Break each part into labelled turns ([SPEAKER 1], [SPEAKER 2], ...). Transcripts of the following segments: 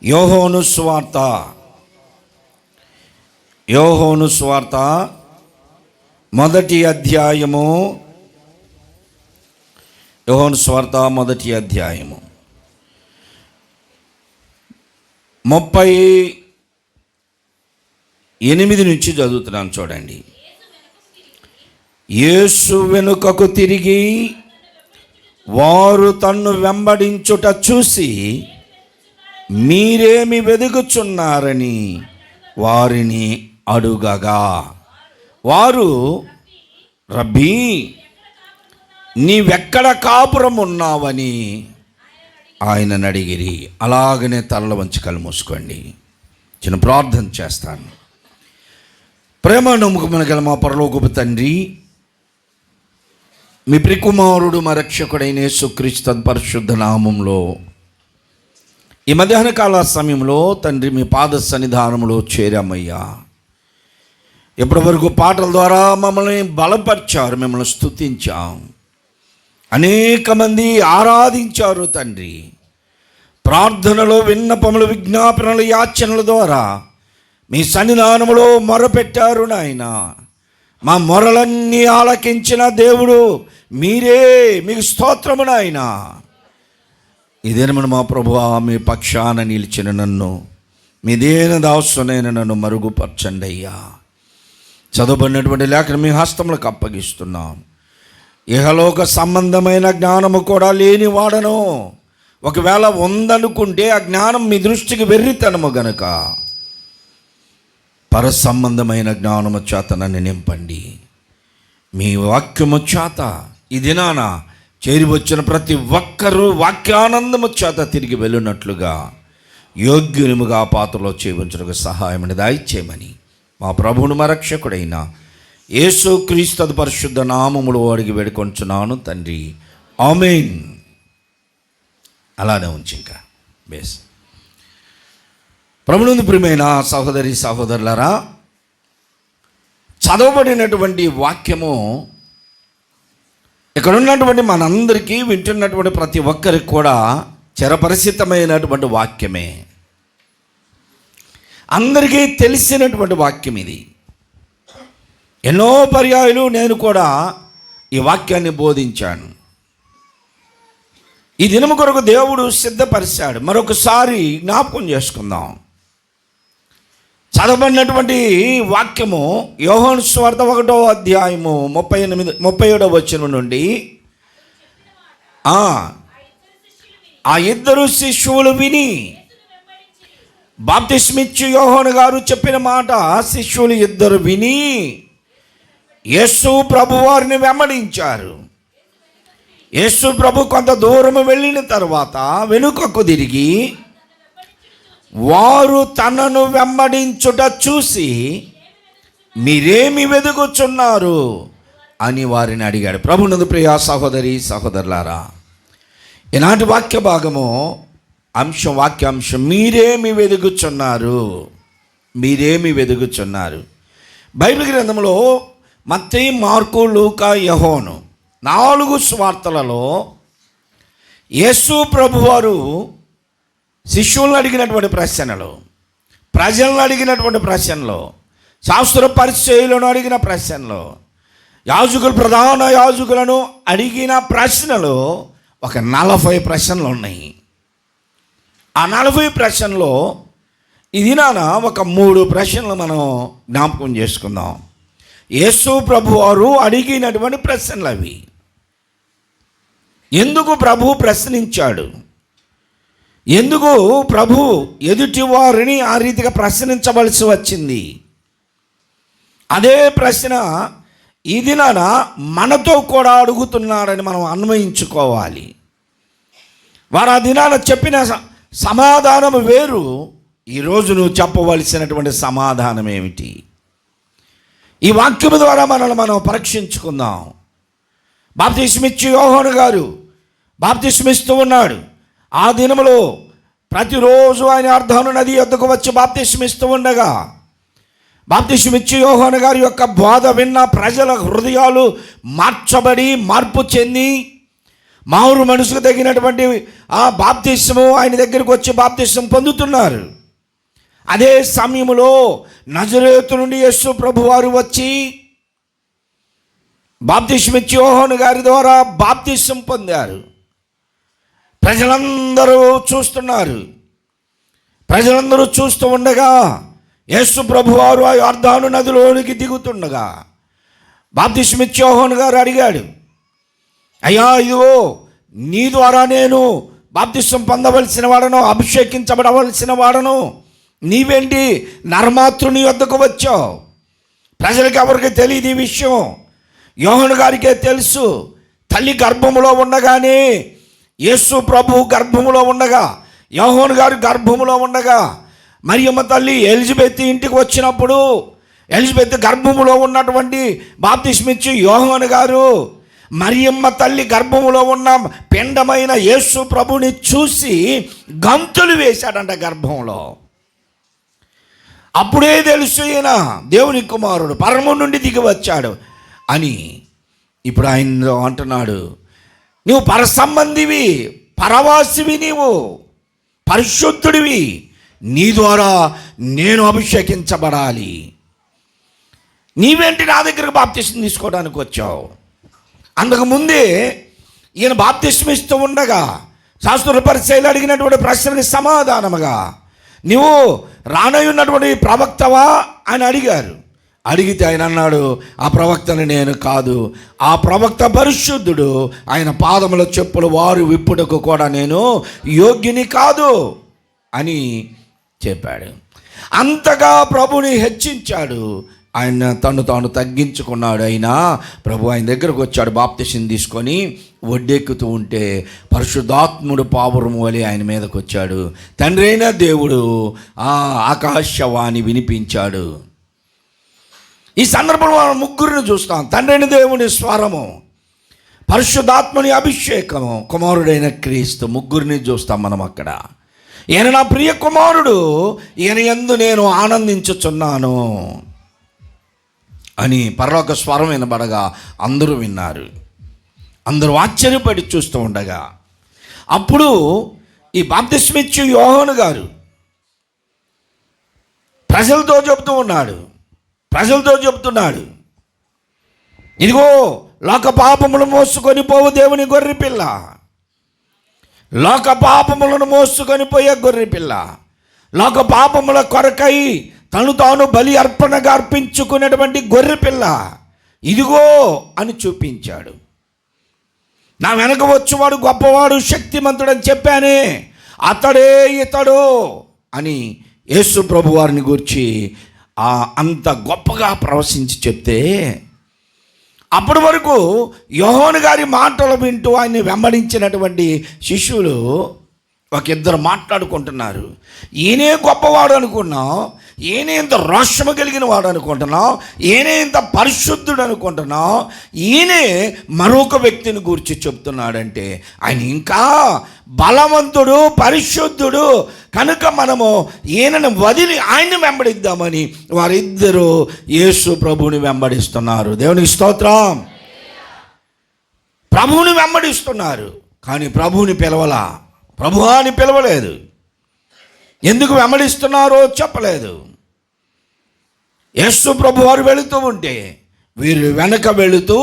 [SPEAKER 1] యోహోను సువార్త మొదటి అధ్యాయము. యోహోను సువార్త మొదటి అధ్యాయము 38 నుంచి చదువుతున్నాను చూడండి. యేసు వెనుకకు తిరిగి వారు తన్ను వెంబడించుట చూసి మీరేమి వెదుకుచున్నారని వారిని అడుగగా, వారు రబ్బీ నీవెక్కడ కాపురం ఉన్నావని ఆయనను అడిగిరి. అలాగనే తలల వంచి కళ్ళు మూసుకోండి. చిన్న ప్రార్థన చేస్తాను. ప్రేమ నమ్మకమున గల మా పరలోకపు తండ్రి, మీ ప్రియకుమారుడు మా రక్షకుడైన యేసుక్రీస్తు పరిశుద్ధ నామములో ఈ మధ్యాహ్న కాల సమయంలో తండ్రి మీ పాద సన్నిధానంలో చేరామయ్యా. ఇప్పటి వరకు పాటల ద్వారా మమ్మల్ని బలపరిచారు, మిమ్మల్ని స్తుతించాం, అనేక మంది ఆరాధించారు తండ్రి. ప్రార్థనలో విన్నపములు, విజ్ఞాపనలు, యాచనల ద్వారా మీ సన్నిధానములో మొరపెట్టారు నాయన. మా మొరలన్నీ ఆలకించిన దేవుడు మీరే, మీకు స్తోత్రము నాయన. ఇదేనమని మా ప్రభువా, మీ పక్షాన నిలిచిన నన్ను, మీదేన దాసునైన నన్ను మరుగుపరచండి అయ్యా. చదవబడినటువంటి లేఖను మీ హస్తములకు అప్పగిస్తున్నాం. ఇహలోక సంబంధమైన జ్ఞానము కూడా లేని వాడను, ఒకవేళ ఉందనుకుంటే ఆ జ్ఞానం మీ దృష్టికి వెర్రితనము గనుక పర సంబంధమైన జ్ఞానము చేత నన్ను నింపండి. మీ వాక్యము చేత ఈ దినాన చేరి వచ్చిన ప్రతి ఒక్కరూ వాక్యానందము చేత తిరిగి వెళ్ళినట్లుగా యోగ్యునిముగా పాత్రలో చేయించడానికి సహాయం దయచేయమని మా ప్రభువును మా రక్షకుడైన యేసుక్రీస్తు పరిశుద్ధ నామములో అడిగి వేడుకొంచున్నాను తండ్రి, ఆమేన్. అలానే ఉంచి ఇంకా బేస్. ప్రభువునందు ప్రియమైన సహోదరి సహోదరులారా, చదవబడినటువంటి వాక్యము ఇక్కడ ఉన్నటువంటి మనందరికీ, వింటున్నటువంటి ప్రతి ఒక్కరికి కూడా చిరపరిచితమైనటువంటి వాక్యమే, అందరికీ తెలిసినటువంటి వాక్యం ఇది. ఎన్నో పర్యాయాలు నేను కూడా ఈ వాక్యాన్ని బోధించాను. ఈ దినము కొరకు దేవుడు సిద్ధపరిచాడు. మరొకసారి జ్ఞాపకం చేసుకుందాం. చదవబడినటువంటి వాక్యము యోహాను సువార్త 1వ అధ్యాయము 37వ వచనం నుండి, ఆ ఇద్దరు శిష్యులు విని, బాప్తిస్మిచ్చు యోహాను గారు చెప్పిన మాట శిష్యులు ఇద్దరు విని యేసు ప్రభు వారిని వెంబడించారు. యేసు ప్రభు కొంత దూరం వెళ్ళిన తర్వాత వెనుకకు తిరిగి వారు తనను వెంబడించుట చూసి మీరేమి వెదుకుచున్నారు అని వారిని అడిగాడు. ప్రభునందు ప్రియ సహోదరి సహోదరులారా, ఈనాటి వాక్య భాగము వాక్యాంశం మీరేమి వెదుకుచున్నారు, మీరేమి వెదుకుచున్నారు. బైబిల్ గ్రంథంలో మత్తయి, మార్కు, లూకా, యోహాను 4 సువార్తలలో యేసు ప్రభువారు శిష్యులను అడిగినటువంటి ప్రశ్నలు, ప్రజలను అడిగినటువంటి ప్రశ్నలు, శాస్త్ర పరిచయులను అడిగిన ప్రశ్నలు, ప్రధాన యాజకులను అడిగిన ప్రశ్నలు ఒక 40 ప్రశ్నలు ఉన్నాయి. ఆ 40 ప్రశ్నలో ఇది ఒక 3 ప్రశ్నలు మనం జ్ఞాపకం చేసుకుందాం. యేసు ప్రభు వారు అడిగినటువంటి ప్రశ్నలు అవి. ఎందుకు ప్రభు ప్రశ్నించాడు? ఎందుకు ప్రభు ఎదుటి వారిని ఆ రీతిగా ప్రశ్నించవలసి వచ్చింది? అదే ప్రశ్న ఈ దినాన మనతో కూడా అడుగుతున్నాడని మనం అన్వయించుకోవాలి. వారు ఆ దినాన చెప్పిన సమాధానం వేరు, ఈరోజు నువ్వు చెప్పవలసినటువంటి సమాధానం ఏమిటి? ఈ వాక్యము ద్వారా మనం పరీక్షించుకుందాం. బాప్తిస్మిచ్చు యోహాను గారు బాప్తిస్మిస్తూ ఉన్నాడు. ఆ దినములో ప్రతిరోజు ఆయన అర్ధాను నది యొద్దకు వచ్చి బాప్తిస్మిస్తూ ఉండగా, బాప్తిస్మిచ్చు యోహాను గారి యొక్క బోధ విన్న ప్రజల హృదయాలు మార్చబడి, మార్పు చెంది మారు మనసుకు తగినటువంటి ఆ బాప్తిస్మము ఆయన దగ్గరికి వచ్చి బాప్తిస్మం పొందుతున్నారు. అదే సమయంలో నజరేతు నుండి యేసు ప్రభువారు వచ్చి బాప్తిస్మం ఇచ్చి యోహాను గారి ద్వారా బాప్తిస్మం పొందారు. ప్రజలందరూ చూస్తున్నారు. ప్రజలందరూ చూస్తూ ఉండగా యేసు ప్రభువారు ఆ యొర్దాను నదిలోనికి దిగుతుండగా బాప్తిస్మం ఇచ్చి యోహాను గారు అడిగాడు, అయ్యా ఇదిగో నీ ద్వారా నేను బాప్తిస్మం పొందవలసిన వాడను, అభిషేకించబడవలసిన వాడను, నీవేంటి నరమాతృని వద్దకు వచ్చావు? ప్రజలకు ఎవరికి తెలియదు ఈ విషయం, యోహాను గారికే తెలుసు. తల్లి గర్భములో ఉండగానే యేసు ప్రభు గర్భములో ఉండగా, యోహాను గారు గర్భములో ఉండగా, మరియమ్మ తల్లి ఎలిజబెత్ ఇంటికి వచ్చినప్పుడు ఎలిజబెత్ గర్భములో ఉన్నటువంటి బాప్తిస్మం ఇచ్చి యోహాను గారు మరియమ్మ తల్లి గర్భములో ఉన్న పిండమైన యేసు ప్రభుని చూసి గంతులు వేశాడంట గర్భంలో. అప్పుడే తెలుసు ఈయన దేవుని కుమారుడు పరము నుండి దిగి వచ్చాడు అని. ఇప్పుడు ఆయన అంటున్నాడు, నువ్వు పరసంబంధివి, పరవాసివి, నీవు పరిశుద్ధుడివి, నీ ద్వారా నేను అభిషేకించబడాలి. నీవేంటి నా దగ్గరకు బాప్తిస్మం తీసుకోవడానికి వచ్చావు? అంతకుముందే ఈయన బాప్తిస్మం ఇస్తూ ఉండగా శాస్త్రుల పరిచయలు అడిగినటువంటి ప్రశ్నకి సమాధానముగా నువ్వు రానయ్యున్నటువంటి ప్రవక్తవా అని అడిగారు. అడిగితే ఆయన అన్నాడు, ఆ ప్రవక్తను నేను కాదు, ఆ ప్రవక్త పరిశుద్ధుడు, ఆయన పాదముల చెప్పులు వారు విప్పుటకు కూడా నేను యోగ్యుని కాదు అని చెప్పాడు. అంతగా ప్రభుని హెచ్చించాడు. ఆయన తను తాను తగ్గించుకున్నాడు. అయినా ప్రభు ఆయన దగ్గరకు వచ్చాడు బాప్తిస్మం తీసుకొని. ఒడ్డెక్కుతూ ఉంటే పరిశుద్ధాత్ముడు పావురము వలె ఆయన మీదకు వచ్చాడు. తండ్రి అయిన దేవుడు ఆకాశవాణి వినిపించాడు. ఈ సందర్భంలో మనం ముగ్గురిని చూస్తాం. తండ్రి అయిన దేవుని స్వరము, పరిశుద్ధాత్మని అభిషేకము, కుమారుడైన క్రీస్తు, ముగ్గురిని చూస్తాం మనం అక్కడ. ఈయన నా ప్రియ కుమారుడు, ఈయన యందు నేను ఆనందించుచున్నాను అని పరలోక స్వరం వినబడగా అందరూ విన్నారు. అందరూ ఆశ్చర్యపడి చూస్తూ ఉండగా అప్పుడు ఈ బాప్తిస్మం ఇచ్చే యోహాను గారు ప్రజలతో చెప్తున్నాడు, ఇదిగో లోక పాపములు మోసుకొని పోవు దేవుని గొర్రెపిల్ల, లోక పాపములను మోసుకొని పోయే గొర్రెపిల్ల, లోక పాపముల కొరకై తను తాను బలి అర్పణగా అర్పించుకునేటువంటి గొర్రెపిల్ల ఇదిగో అని చూపించాడు. నా వెనక వచ్చేవాడు గొప్పవాడు, శక్తిమంతుడు అని చెప్పానే, అతడే ఇతడు అని యేసు ప్రభు వారిని గురించి అంత గొప్పగా ప్రవశించి చెప్తే, అప్పటి వరకు యోహాను గారి మాటలు వింటూ ఆయన్ని వెంబడించినటువంటి శిష్యులు ఒక ఇద్దరు మాట్లాడుకుంటున్నారు. ఈయనే గొప్పవాడు అనుకున్నాం, ఈయనే ఇంత రోషము కలిగిన వాడు అనుకుంటున్నాం, ఈయనే ఇంత పరిశుద్ధుడు అనుకుంటున్నాం, ఈయనే మరొక వ్యక్తిని గురించి చెప్తున్నాడంటే ఆయన ఇంకా బలవంతుడు, పరిశుద్ధుడు కనుక మనము ఈయనను వదిలి ఆయన్ని వెంబడిద్దామని వారిద్దరూ యేసు ప్రభువుని వెంబడిస్తున్నారు. దేవునికి స్తోత్రం. ప్రభువుని వెంబడిస్తున్నారు కానీ ప్రభువుని పిలవలా, ప్రభువా అని పిలవలేదు. ఎందుకు వెంబడిస్తున్నారో చెప్పలేదు. యేసు ప్రభు వారు వెళుతూ ఉంటే వీరు వెనక వెళుతూ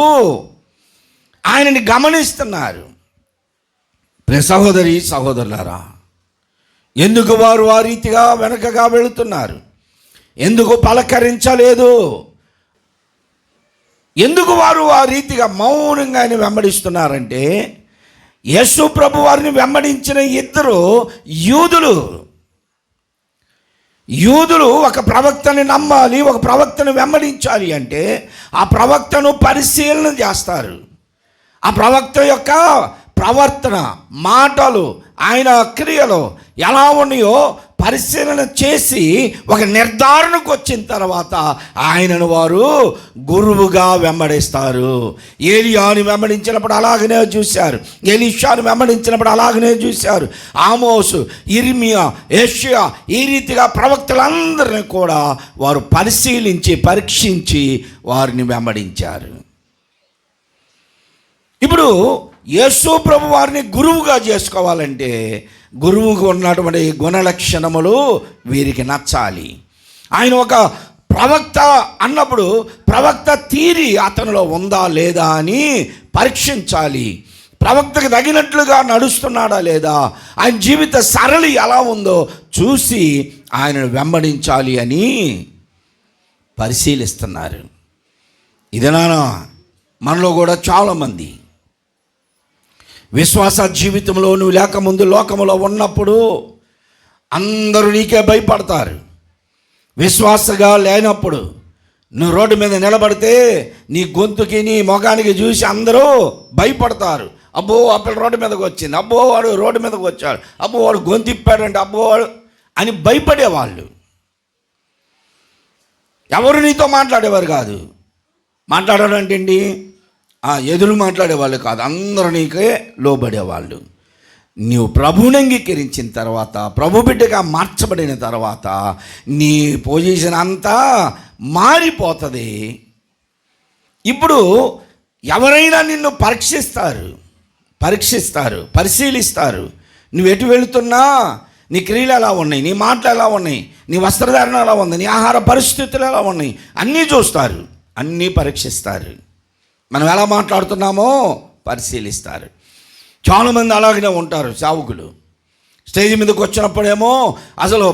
[SPEAKER 1] ఆయనని గమనిస్తున్నారు. సహోదరి సహోదరులారా, ఎందుకు వారు ఆ రీతిగా వెనకగా వెళుతున్నారు? ఎందుకు పలకరించలేదు? ఎందుకు వారు ఆ రీతిగా మౌనంగా ఆయన వెంబడిస్తున్నారంటే, యేసు ప్రభు వారిని వెంబడించిన ఇద్దరు యూదులు ఒక ప్రవక్తని నమ్మాలి, ఒక ప్రవక్తను వెంబడించాలి అంటే ఆ ప్రవక్తను పరిశీలన చేస్తారు. ఆ ప్రవక్త యొక్క ప్రవర్తన, మాటలు, ఆయన క్రియలు ఎలా ఉన్నాయో పరిశీలన చేసి ఒక నిర్ధారణకు వచ్చిన తర్వాత ఆయనను వారు గురువుగా వెంబడిస్తారు. ఏలియాను వెంబడించినప్పుడు అలాగనే చూశారు, ఎలీషాను వెంబడించినప్పుడు అలాగనే చూశారు, ఆమోసు, ఇర్మియా, యెషయా, ఈ రీతిగా ప్రవక్తలందరినీ కూడా వారు పరిశీలించి పరీక్షించి వారిని వెంబడించారు. ఇప్పుడు యేసు ప్రభు వారిని గురువుగా చేసుకోవాలంటే గురువుకు ఉన్నటువంటి గుణలక్షణములు వీరికి నచ్చాలి. ఆయన ఒక ప్రవక్త అన్నప్పుడు ప్రవక్త తీరి అతనిలో ఉందా లేదా అని పరీక్షించాలి. ప్రవక్తకు తగినట్లుగా నడుస్తున్నాడా లేదా, ఆయన జీవిత సరళి ఎలా ఉందో చూసి ఆయనను వెంబడించాలి అని పరిశీలిస్తున్నారు. ఇదేనా మనలో కూడా చాలామంది విశ్వాస జీవితంలో నువ్వు లేకముందు లోకములో ఉన్నప్పుడు అందరూ నీకే భయపడతారు. విశ్వాసగా లేనప్పుడు నువ్వు రోడ్డు మీద నిలబడితే నీ గొంతుకి నీ మొగానికి చూసి అందరూ భయపడతారు. అబ్బో ఆ పిల్ల రోడ్డు మీదకి వచ్చింది, అబ్బో వాడు రోడ్డు మీదకి వచ్చాడు, అబ్బో వాడు గొంతు ఇప్పాడంటే, అబ్బో వాడు అని భయపడేవాళ్ళు. ఎవరు నీతో మాట్లాడేవారు కాదు. మాట్లాడడం అంటే ఏంటి, ఎదురు మాట్లాడేవాళ్ళు కాదు, అందరూ నీకే లోబడేవాళ్ళు. నీవు ప్రభువుని అంగీకరించిన తర్వాత, ప్రభు బిడ్డగా మార్చబడిన తర్వాత నీ పొజిషన్ అంతా మారిపోతుంది. ఇప్పుడు ఎవరైనా నిన్ను పరిశీలిస్తారు. నువ్వు ఎటు వెళుతున్నా నీ క్రియలు ఎలా ఉన్నాయి, నీ మాటలు ఎలా ఉన్నాయి, నీ వస్త్రధారణ ఎలా ఉంది, నీ ఆహార పరిస్థితులు ఎలా ఉన్నాయి, అన్నీ చూస్తారు, అన్నీ పరీక్షిస్తారు. మనం ఎలా మాట్లాడుతున్నామో పరిశీలిస్తారు. చాలామంది అలాగనే ఉంటారు సేవకులు. స్టేజ్ మీదకి వచ్చినప్పుడేమో అసలు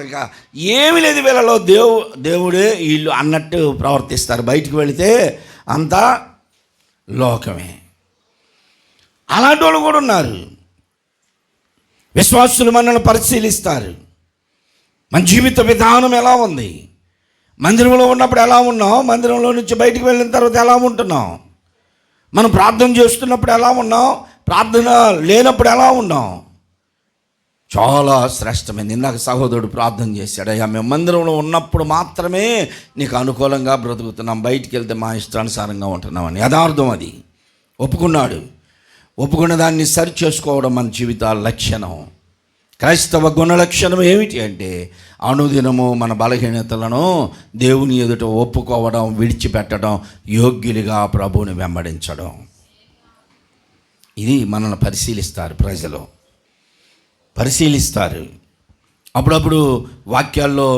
[SPEAKER 1] ఇక ఏమీ లేదు వీళ్ళలో, దేవుడే వీళ్ళు అన్నట్టు ప్రవర్తిస్తారు. బయటికి వెళితే అంతా లోకమే. అలాంటి వాళ్ళు కూడా ఉన్నారు. విశ్వాసులు మనల్ని పరిశీలిస్తారు. మన జీవిత విధానం ఎలా ఉంది, మందిరంలో ఉన్నప్పుడు ఎలా ఉన్నాం, మందిరంలో నుంచి బయటికి వెళ్ళిన తర్వాత ఎలా ఉంటున్నాం, మనం ప్రార్థన చేస్తున్నప్పుడు ఎలా ఉన్నాం, ప్రార్థన లేనప్పుడు ఎలా ఉన్నాం. చాలా శ్రేష్టమైంది. ఇందాక సహోదరుడు ప్రార్థన చేశాడు, అయ్యా మేము మందిరంలో ఉన్నప్పుడు మాత్రమే నీకు అనుకూలంగా బ్రతుకుతున్నాం, బయటికి వెళ్తే మా ఇష్టానుసారంగా ఉంటున్నామని. యథార్థం, అది ఒప్పుకున్న దాన్ని సరి చేసుకోవడం మన జీవితాల లక్షణం. క్రైస్తవ గుణలక్షణం ఏమిటి అంటే అనుదినము మన బలహీనతలను దేవుని ఎదుట ఒప్పుకోవడం, విడిచిపెట్టడం, యోగ్యులుగా ప్రభువుని వెంబడించడం. ఇది మనల్ని పరిశీలిస్తారు. అప్పుడప్పుడు వాక్యాల్లో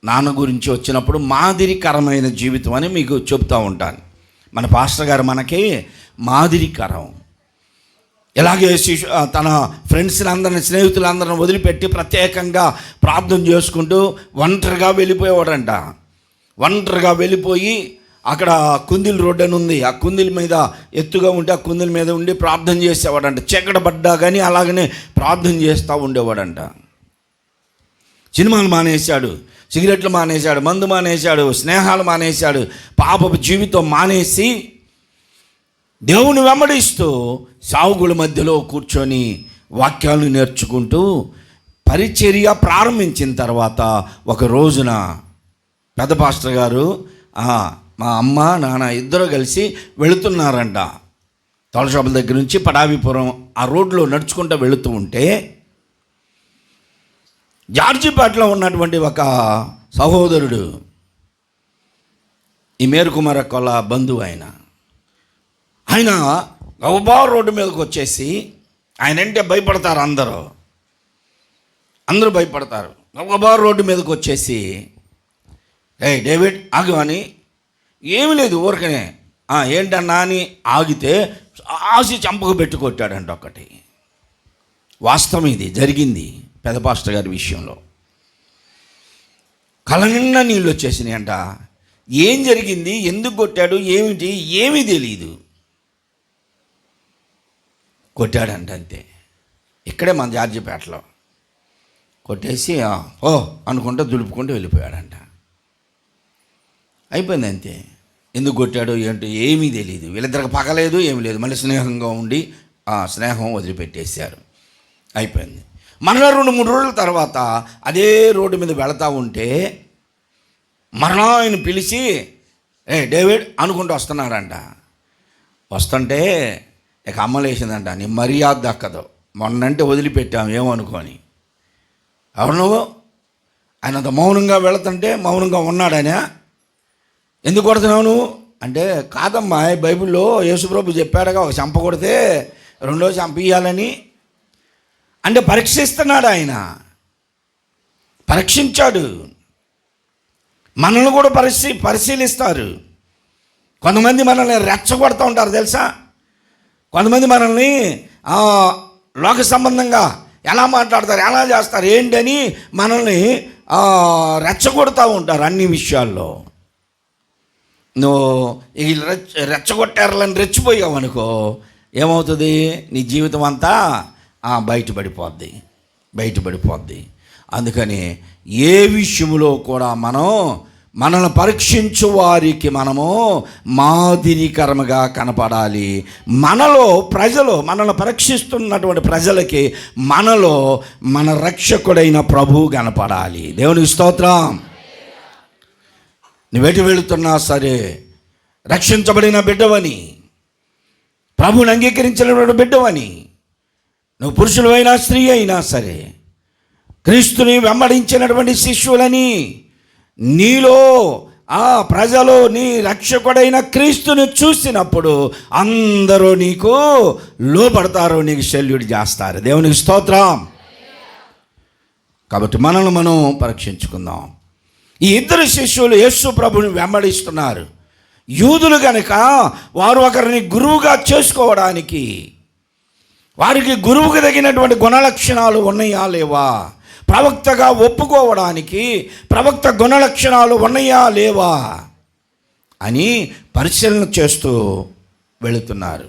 [SPEAKER 1] నాన్న గురించి వచ్చినప్పుడు మాదిరికరమైన జీవితం అని మీకు చెప్తూ ఉంటాను. మన పాస్టర్ గారు మనకి మాదిరికరం. ఇలాగే తన ఫ్రెండ్స్ని అందరిని, స్నేహితులందరిని వదిలిపెట్టి ప్రత్యేకంగా ప్రార్థన చేసుకుంటూ ఒంటరిగా వెళ్ళిపోయేవాడంట. ఒంటరిగా వెళ్ళిపోయి అక్కడ కుందిల్ రోడ్డు అని ఉంది, ఆ కుందిల మీద ఎత్తుగా ఉంటే ఆ కుందిల మీద ఉండి ప్రార్థన చేసేవాడంట. చీకటి పడ్డా కానీ అలాగనే ప్రార్థన చేస్తూ ఉండేవాడంట. సినిమాలు మానేశాడు, సిగరెట్లు మానేశాడు, మందు మానేశాడు, స్నేహాలు మానేశాడు, పాపపు జీవితం మానేసి దేవుని వెంబడిస్తూ సావుగుల మధ్యలో కూర్చొని వాక్యాలను నేర్చుకుంటూ పరిచర్య ప్రారంభించిన తర్వాత ఒక రోజున పెద్ద పాస్టర్ గారు మా అమ్మ నాన్న ఇద్దరు కలిసి వెళుతున్నారంట. తోలషాపుల దగ్గర నుంచి పడాభిపురం ఆ రోడ్లో నడుచుకుంటూ వెళుతూ ఉంటే జార్జిపేటలో ఉన్నటువంటి ఒక సహోదరుడు, ఈ మేరుకుమార కొల బంధువు, ఆయన గౌబా రోడ్డు మీదకి వచ్చేసి, ఆయన అంటే భయపడతారు అందరూ భయపడతారు. గౌబా రోడ్డు మీదకి వచ్చేసి, డేవిడ్ ఆగు అని, ఏమీ లేదు ఊరికనే ఏంటన్నా అని ఆగితే ఆసి చంపకు పెట్టి కొట్టాడంట ఒకటి. వాస్తవం, ఇది జరిగింది పెద్ద పాస్టర్ గారి విషయంలో. కళ్ళ నిండా నీళ్ళు వచ్చేసినాయి అంట. ఏం జరిగింది, ఎందుకు కొట్టాడు, ఏమిటి ఏమీ తెలియదు, కొట్టాడంట అంతే. ఇక్కడే మన జార్జిపేటలో కొట్టేసి అనుకుంటూ దులుపుకుంటూ వెళ్ళిపోయాడంట. అయిపోయింది అంతే. ఎందుకు కొట్టాడు ఏంటో ఏమీ తెలియదు. వీళ్ళిద్దరికి పగలేదు, ఏమీ లేదు. మళ్ళీ స్నేహంగా ఉండి స్నేహం వదిలిపెట్టేశారు. అయిపోయింది. మరలా 2-3 రోజుల తర్వాత అదే రోడ్డు మీద వెళతా ఉంటే మరలా ఆయన పిలిచి డేవిడ్ అనుకుంటూ వస్తున్నాడంట. వస్తుంటే ఇక అమ్మలేసిందంట, నీ మర్యాద దక్కదు, మొన్నంటే వదిలిపెట్టాము ఏమనుకోని. ఎవరు నువ్వు? ఆయన అంత మౌనంగా వెళుతుంటే మౌనంగా ఉన్నాడనే, ఎందుకు కొడుతున్నావు నువ్వు అంటే కాదమ్మా, బైబిల్లో యేసుప్రభు చెప్పాడుగా, ఒక చంప కొడితే రెండో చంప ఇయ్యాలని. అంటే పరీక్షిస్తున్నాడు ఆయన, పరీక్షించాడు. మనల్ని కూడా పరిశీలిస్తారు. కొంతమంది మనల్ని రెచ్చగొడుతూ ఉంటారు తెలుసా. కొంతమంది మనల్ని లోక సంబంధంగా ఎలా మాట్లాడతారు, ఎలా చేస్తారు ఏంటని మనల్ని రెచ్చగొడుతూ ఉంటారు అన్ని విషయాల్లో. నువ్వు వీళ్ళు రెచ్చగొట్టారని రెచ్చిపోయావు అనుకో, ఏమవుతుంది? నీ జీవితం అంతా బయటపడిపోద్ది. అందుకని ఏ విషయంలో కూడా మనల్ని పరీక్షించు వారికి మనము మాదిరికరముగా కనపడాలి. మనల్ని పరీక్షిస్తున్నటువంటి ప్రజలకి మనలో మన రక్షకుడైన ప్రభువు కనపడాలి. దేవునికి స్తోత్రం. నువ్వెటు వెళుతున్నా సరే రక్షించబడిన బిడ్డవని, ప్రభువుని అంగీకరించినటువంటి బిడ్డవని, నువ్వు పురుషులు అయినా స్త్రీ అయినా సరే క్రీస్తుని వెంబడించినటువంటి శిష్యులని, నీలో ప్రజలు నీ రక్షకుడైన క్రీస్తుని చూసినప్పుడు అందరూ నీకు లోపడతారు, నీకు సెల్యూట్ చేస్తారు. దేవునికి స్తోత్రం. కాబట్టి మనల్ని మనం పరీక్షించుకుందాం. ఈ ఇద్దరు శిష్యులు యేసు ప్రభుని వెంబడిస్తున్నారు. యూదులు కనుక వారు ఒకరిని గురువుగా చేసుకోవడానికి, వారికి గురువుకు తగినటువంటి గుణలక్షణాలు ఉన్నాయా లేవా, ప్రవక్తగా ఒప్పుకోవడానికి ప్రవక్త గుణలక్షణాలు ఉన్నాయా లేవా అని పరిశీలన చేస్తూ వెళుతున్నారు.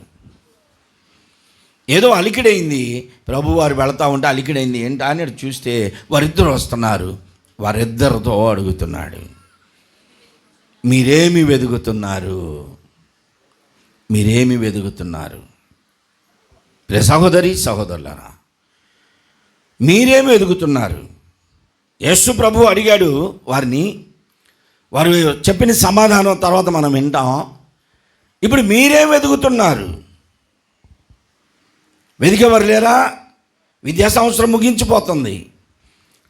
[SPEAKER 1] ఏదో అలికిడైంది, ప్రభువారు వెళతా ఉంటే అలికిడైంది ఏంటా అని చూస్తే వారిద్దరు వస్తున్నారు. వారిద్దరితో అడుగుతున్నాడు, మీరేమి వెతుకుతున్నారు? సహోదరి సహోదరులారా, మీరేమి వెతుకుతున్నారు? యేసు ప్రభు అడిగాడు వారిని. వారు చెప్పిన సమాధానం తర్వాత మనం వింటాం. ఇప్పుడు మీరేం వెతుకుతున్నారు? వెతికేవారు లేరా? విద్యా సంవత్సరం ముగించిపోతుంది,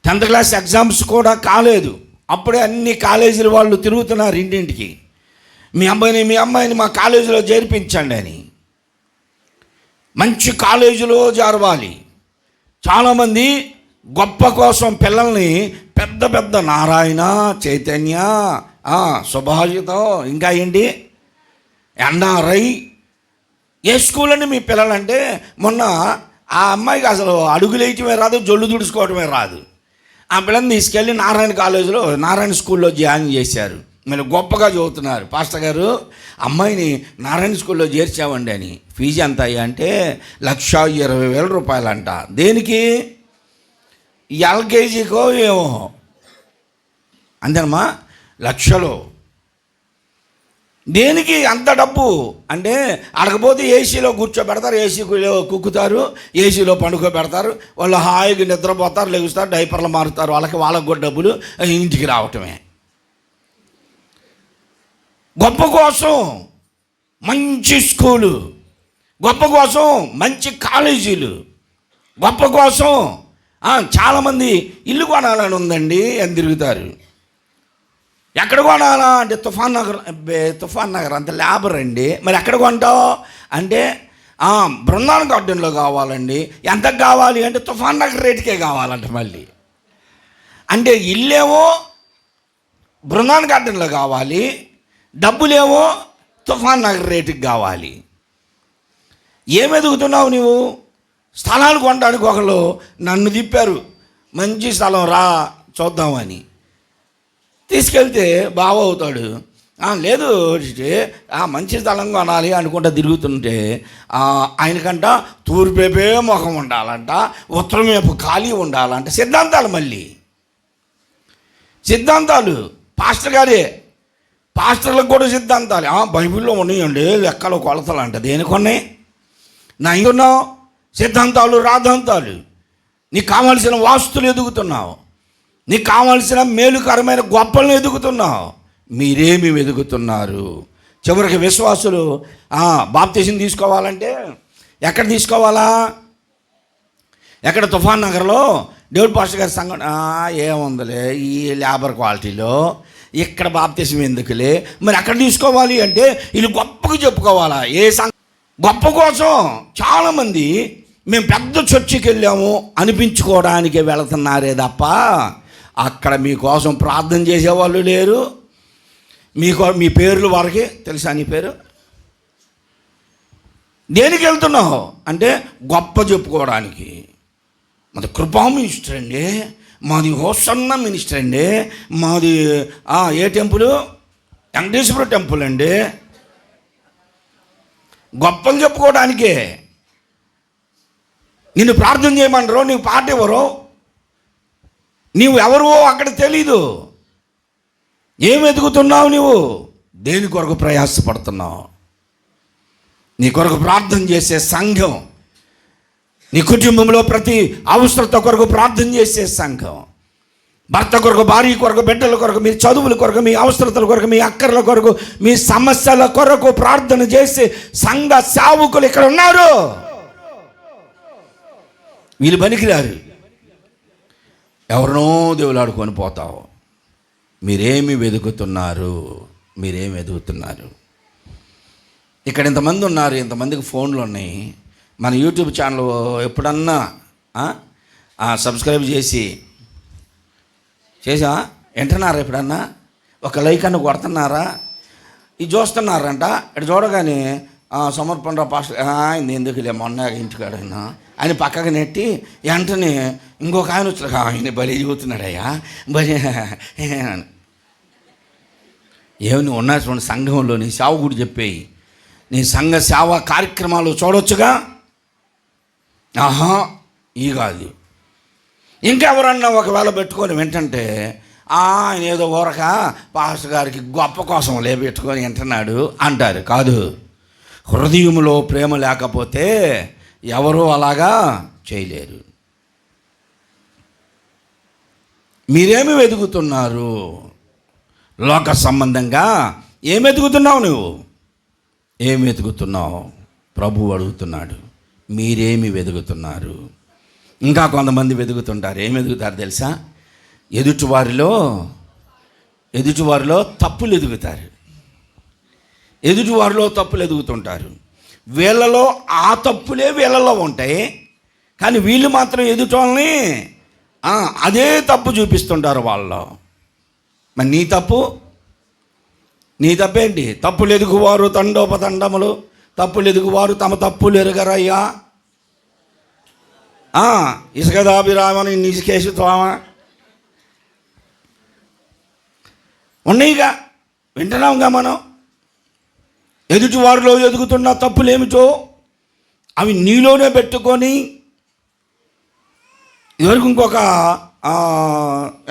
[SPEAKER 1] 10th క్లాస్ ఎగ్జామ్స్ కూడా కాలేదు, అప్పుడే అన్ని కాలేజీల వాళ్ళు తిరుగుతున్నారు ఇంటింటికి, మీ అమ్మాయిని మా కాలేజీలో చేర్పించండి అని. మంచి కాలేజీలో చేరవాలి. చాలామంది గొప్ప కోసం పిల్లల్ని పెద్ద నారాయణ, చైతన్య, సుభాషితం, ఇంకా ఏంటి ఎన్ఆర్ఐ, ఏ స్కూల్ అండి మీ పిల్లలంటే, మొన్న ఆ అమ్మాయికి అసలు అడుగులు వేయటమే రాదు, జొల్లు తుడుచుకోవటమే రాదు. ఆ పిల్లని తీసుకెళ్ళి నారాయణ స్కూల్లో జాయిన్ చేశారు. మీరు గొప్పగా చదువుతున్నారు, పాస్టర్ గారు అమ్మాయిని నారాయణ స్కూల్లో చేర్చామండి అని. ఫీజు ఎంత అయ్యా అంటే 1,20,000 రూపాయలంట. దేనికి? ఎల్కేజీకో ఏమో, అంతేనమ్మా, లక్షలు. దేనికి అంత డబ్బు అంటే, అడగపోతే ఏసీలో కూర్చోబెడతారు, ఏసీలో కుక్కుతారు, ఏసీలో పండుకోబెడతారు, వాళ్ళు హాయిగా నిద్రపోతారు, లెగుస్తారు, డైపర్లు మారుతారు, వాళ్ళకి కూడా డబ్బులు, ఇంటికి రావటమే. గొప్ప కోసం మంచి స్కూలు, గొప్ప కోసం మంచి కాలేజీలు, గొప్ప కోసం చాలామంది ఇల్లు కొనాలని ఉందండి అని తిరుగుతారు. ఎక్కడ కొనాలా అంటే తుఫాన్ నగర్ అంత లేబర్ అండి. మరి ఎక్కడ కొంటావు అంటే బృందావన గార్డెన్లో కావాలండి. ఎంతకు కావాలి అంటే తుఫాన్ నగర్ రేటుకే కావాలంట. మళ్ళీ అంటే ఇల్లేమో బృందావన గార్డెన్లో కావాలి, డబ్బులేమో తుఫాన్ నగర్ రేటుకి కావాలి. ఏమి ఎదుగుతున్నావు నువ్వు? స్థలాలు కొనడానికి ఒకళ్ళు నన్ను తిప్పారు, మంచి స్థలం రా చూద్దామని. తీసుకెళ్తే బావ అవుతాడు, లేదు మంచి స్థలం కొనాలి అనుకుంటా తిరుగుతుంటే ఆయనకంట తూర్పు వైపే ముఖం ఉండాలంట, ఉత్తరం వైపు ఖాళీ ఉండాలంట. సిద్ధాంతాలు, మళ్ళీ సిద్ధాంతాలు. పాస్టర్ గారే, పాస్టర్లకు కూడా సిద్ధాంతాలు. బైబిల్లో ఉన్నాయండి లెక్కలు కొలతలు అంట. దేనికి ఉన్నాయి? నా ఇంకున్నావు సిద్ధాంతాలు, రాద్ధాంతాలు. నీకు కావాల్సిన వాస్తులు ఎదుగుతున్నావు, నీకు కావాల్సిన మేలుకరమైన గొప్పలను ఎదుగుతున్నావు. మీరేమి వెతుకుతున్నారు? చివరికి విశ్వాసులు బాప్తిజం తీసుకోవాలంటే ఎక్కడ తీసుకోవాలా? ఎక్కడ? తుఫాన్ నగర్లో దేవుడు పాస్టర్ గారి సంఘం. ఏముందిలే ఈ లేబర్ క్వాలిటీలో ఇక్కడ బాప్తిసం ఎందుకులే, మరి అక్కడ తీసుకోవాలి అంటే వీళ్ళు గొప్పగా చెప్పుకోవాలా? గొప్ప కోసం చాలామంది మేము పెద్ద చర్చికి వెళ్ళాము అనిపించుకోవడానికే వెళుతున్నారే తప్ప అక్కడ మీకోసం ప్రార్థన చేసేవాళ్ళు లేరు. మీ పేర్లు వారికి తెలుసా? నీ పేరు దేనికి వెళ్తున్నావు అంటే గొప్ప చెప్పుకోవడానికి. మాది కృపా మినిస్టర్ అండి, మాది హోసన్న మినిస్టర్ అండి, మాది ఏ టెంపుల్? వెంకటేశ్వర టెంపుల్ అండి. గొప్పలు చెప్పుకోవడానికే. నిన్ను ప్రార్థన చేయమంటారో, నీవు పాట ఎవరో, నీవు ఎవరో అక్కడ తెలీదు. ఏం ఎదుగుతున్నావు నువ్వు? దేని కొరకు ప్రయాసపడుతున్నావు? నీ కొరకు ప్రార్థన చేసే సంఘం, నీ కుటుంబంలో ప్రతి అవసరత కొరకు ప్రార్థన చేసే సంఘం, భర్త కొరకు, భార్య కొరకు, బిడ్డల కొరకు, మీ చదువుల కొరకు, మీ అవసరతల కొరకు, మీ అక్కర్ల కొరకు, మీ సమస్యల కొరకు ప్రార్థన చేసే సంఘ సేవకులు ఇక్కడ ఉన్నారు. వీళ్ళు పనికిరారు. ఎవరినో దేవులాడుకొని పోతావు. మీరేమి వెతుకుతున్నారు? మీరేమి వెతుకుతున్నారు? ఇక్కడ ఇంతమంది ఉన్నారు, ఇంతమందికి ఫోన్లు ఉన్నాయి. మన యూట్యూబ్ ఛానల్ ఎప్పుడన్నా సబ్స్క్రైబ్ చేసా వింటున్నారా? ఎప్పుడన్నా ఒక లైక్ అన్న కొడుతున్నారా? ఇది చూస్తున్నారంట. ఇక్కడ చూడగానే సమర్పణరావు పాస్టర్ ఆయన ఎందుకులే మొన్న ఇంటికాడైనా అని పక్కకు నెట్టి వెంటనే ఇంకొక ఆయన వచ్చి ఆయన బలి చూస్తున్నాడయ్యా బలి ఏమని ఉన్నటువంటి సంఘంలో నీ సేవకుడు చెప్పేయి, నీ సంఘ సేవా కార్యక్రమాలు చూడొచ్చుగా. ఈ కాదు. ఇంకెవరన్నా ఒకవేళ పెట్టుకొని వింటంటే ఆయన ఏదో ఊరక పాస్టర్ గారికి గొప్ప కోసం లేబెట్టుకొని వింటున్నాడు అంటారు. కాదు, హృదయంలో ప్రేమ లేకపోతే ఎవరూ అలాగా చేయలేరు. మీరేమి వెతుకుతున్నారు? లోక సంబంధంగా ఏమి వెతుకుతున్నావు? నువ్వు ఏమి వెతుకుతున్నావు? ప్రభువు అడుగుతున్నాడు, మీరేమి వెతుకుతున్నారు? ఇంకా కొంతమంది వెతుకుతుంటారు. ఏమి వెతుకుతారు తెలుసా? ఎదుటివారిలో తప్పులు ఎదుగుతారు. ఎదుటివారిలో తప్పులు ఎదుగుతుంటారు. వీళ్ళలో ఆ తప్పులే వీళ్ళలో ఉంటాయి, కానీ వీళ్ళు మాత్రం ఎదుటోళ్ళని అదే తప్పు చూపిస్తుంటారు వాళ్ళలో. మరి నీ తప్పేంటి? తప్పులు ఎదుగువారు తండోపతండములు, తప్పులు ఎదుగువారు తమ తప్పులు ఎరుగరయ్యా. ఇసుకదాభిరామని ఇసుకేసుతామా ఉన్నాయిగా, వింటున్నాంగా మనం. ఎదుటివారిలో ఎదుగుతున్న తప్పులేమిటో అవి నీలోనే పెట్టుకొని ఇదివరకు ఇంకొక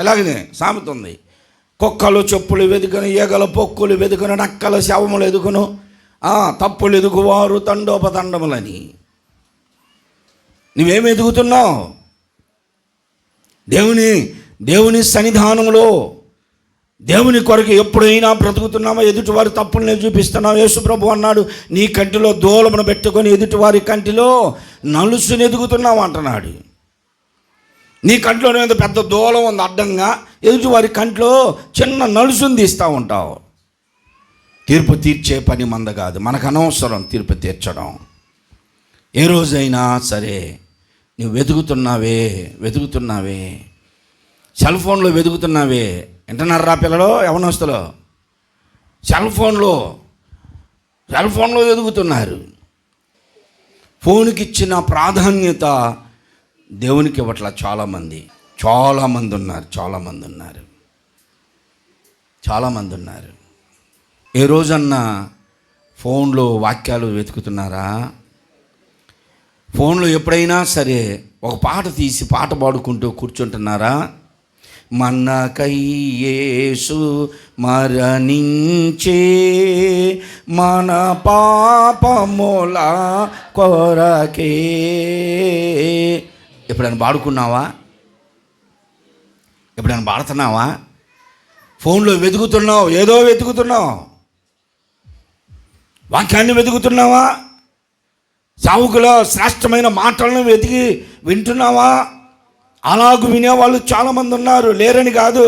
[SPEAKER 1] ఎలాగనే సామెత ఉంది, కుక్కలు చెప్పులు వెతుకును, ఈగల పొక్కులు వెతుకును, నక్కల శవములు ఎదుగును, తప్పులు ఎదుగువారు తండోపతండములని. నువ్వేమి ఎదుగుతున్నావు? దేవుని సన్నిధానంలో దేవుని కొరకు ఎప్పుడైనా బ్రతుకుతున్నామా? ఎదుటివారి తప్పుల్ని చూపిస్తున్నావు. యేసుప్రభు అన్నాడు, నీ కంటిలో దూలమును పెట్టుకొని ఎదుటివారి కంటిలో నలుసుని ఎదుగుతున్నావు అంటున్నాడు. నీ కంట్లో ఏదో పెద్ద దూలం ఉంది అడ్డంగా, ఎదుటివారి కంట్లో చిన్న నలుసుని తీస్తూ ఉంటావు. తీర్పు తీర్చే పని మంద కాదు, మనకు అనవసరం తీర్పు తీర్చడం. ఏ రోజైనా సరే నువ్వు వెతుకుతున్నావే సెల్ ఫోన్లో వెతుకుతున్నావే. వింటున్నారా పిల్లలు, యవనస్తులు? సెల్ ఫోన్లో వెతుకుతున్నారు. ఫోన్కి ఇచ్చిన ప్రాధాన్యత దేవునికి ఇవ్వట్ల చాలామంది ఉన్నారు. ఏ రోజన్నా ఫోన్లో వాక్యాలు వెతుకుతున్నారా? ఫోన్లో ఎప్పుడైనా సరే ఒక పాట తీసి పాట పాడుకుంటూ కూర్చుంటున్నారా? మనకై యేసు మరణించే మన పాపముల కొరకే. ఎప్పుడైనా పాడుకున్నావా? ఎప్పుడైనా పాడుతున్నావా? ఫోన్లో వెతుకుతున్నావు, ఏదో వెతుకుతున్నావు. వాక్యాన్ని వెతుకుతున్నావా? సావుకులో శ్రేష్టమైన మాటలను వింటున్నావా? అలాగూ వినేవాళ్ళు చాలామంది ఉన్నారు, లేరని కాదు.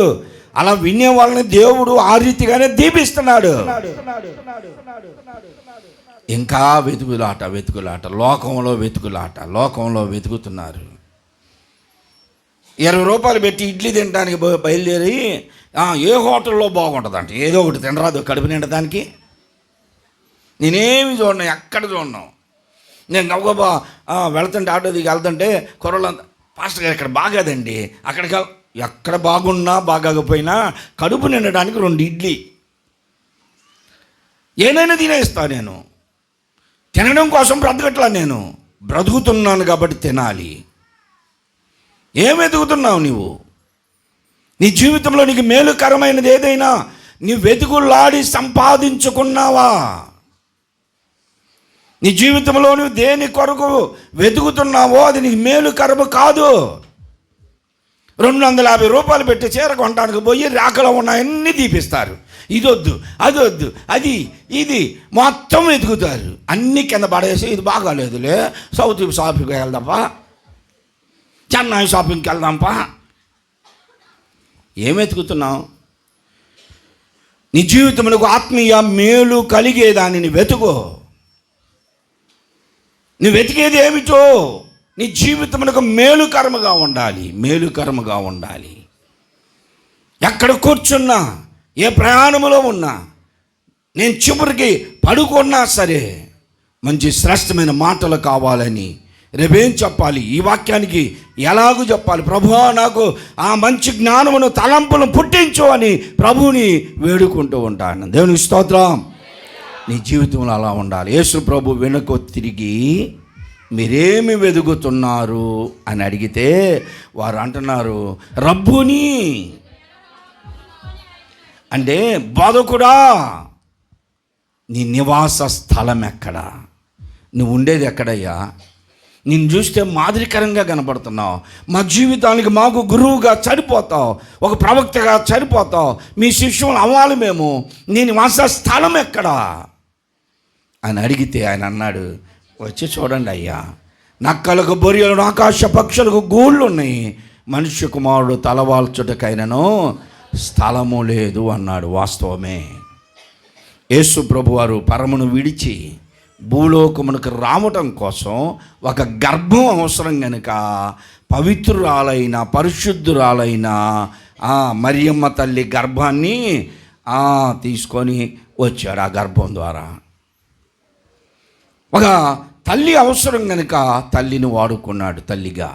[SPEAKER 1] అలా వినే వాళ్ళని దేవుడు ఆ రీతిగానే దీపిస్తున్నాడు. ఇంకా వెతుకులాట, లోకంలో వెతుకుతున్నారు. 20 రూపాయలు పెట్టి ఇడ్లీ తినడానికి బయలుదేరి ఏ హోటల్లో బాగుంటుందంట, ఏదో ఒకటి తినరాదు కడుపు నిండడానికి. నేనేమి చూడను, ఎక్కడ చూడను. నేను గబగబా వెళ్తుంటే ఆటో దిగి వెళ్తుంటే కుర్రలంతా, పాస్టర్ గారు ఇక్కడ బాగాదండి, అక్కడికి ఎక్కడ బాగున్నా బాగాకపోయినా కడుపు నిండడానికి 2 ఇడ్లీ ఏనైనా తినేస్తా. నేను తినడం కోసం బ్రతకట్లా, నేను బ్రతుకుతున్నాను కాబట్టి తినాలి. ఏం వెతుకుతున్నావు నువ్వు? నీ జీవితంలో నీకు మేలుకరమైనది ఏదైనా నీ వెతుకులాడి సంపాదించుకున్నావా? నీ జీవితంలో నువ్వు దేని కొరకు వెతుకుతున్నావో అది నీకు మేలుకరము కాదు. 250 రూపాయలు పెట్టి చీర కొనడానికి పోయి రాకలో ఉన్నాయన్నీ తీపిస్తారు. ఇదొద్దు, అదొద్దు, అది ఇది మొత్తం వెతుకుతారు. అన్నీ కింద పడేసి ఇది బాగాలేదులే, సౌత్ షాపింగ్కి వెళ్దాంపా, చెన్నై షాపింగ్కి వెళ్దాంపా. ఏం వెతుకుతున్నావు? నీ జీవితంలో ఆత్మీయ మేలు కలిగేదానిని వెతుకో. నువ్వు వెతికేది ఏమిటో నీ జీవితమునకు మేలుకరముగా ఉండాలి. ఎక్కడ కూర్చున్నా, ఏ ప్రయాణంలో ఉన్నా, నేను చివరికి పడుకున్నా సరే మంచి శ్రేష్టమైన మాటలు కావాలని రేపేం చెప్పాలి, ఈ వాక్యానికి ఎలాగూ చెప్పాలి, ప్రభువా నాకు ఆ మంచి జ్ఞానమును తలంపును పుట్టించు అని ప్రభువుని వేడుకుంటూ ఉంటాను. దేవునికి స్తోత్రం. నీ జీవితంలో అలా ఉండాలి. యేసు ప్రభు వెనుక తిరిగి మీరేమి వెతుకుతున్నారు అని అడిగితే వారు అంటున్నారు, రబ్బుని అంటే బోధకుడా, నీ నివాస స్థలం ఎక్కడా? నువ్వు ఉండేది ఎక్కడయ్యా? నిన్ను చూస్తే మాదిరికరంగా కనపడుతున్నావు, మా జీవితానికి మాకు గురువుగా సరిపోతావు, ఒక ప్రవక్తగా సరిపోతావు, మీ శిష్యులు అవ్వాలి మేము, నీ నివాస స్థలం ఎక్కడా అని అడిగితే ఆయన అన్నాడు, వచ్చి చూడండి అయ్యా, నక్కలకు బొరియలను ఆకాశ పక్షులకు గూళ్ళు ఉన్నాయి, మనుష్య కుమారుడు తలవాల్చుటకైనను స్థలము లేదు అన్నాడు. వాస్తవమే. యేసు ప్రభువారు పరమును విడిచి భూలోకమునకు రావటం కోసం ఒక గర్భం అవసరం కనుక పవిత్రురాలైన పరిశుద్ధురాలైన మరియమ్మ తల్లి గర్భాన్ని తీసుకొని వచ్చాడు. ఆ గర్భం ద్వారా ఒక తల్లి అవసరం కనుక తల్లిని వాడుకున్నాడు తల్లిగా.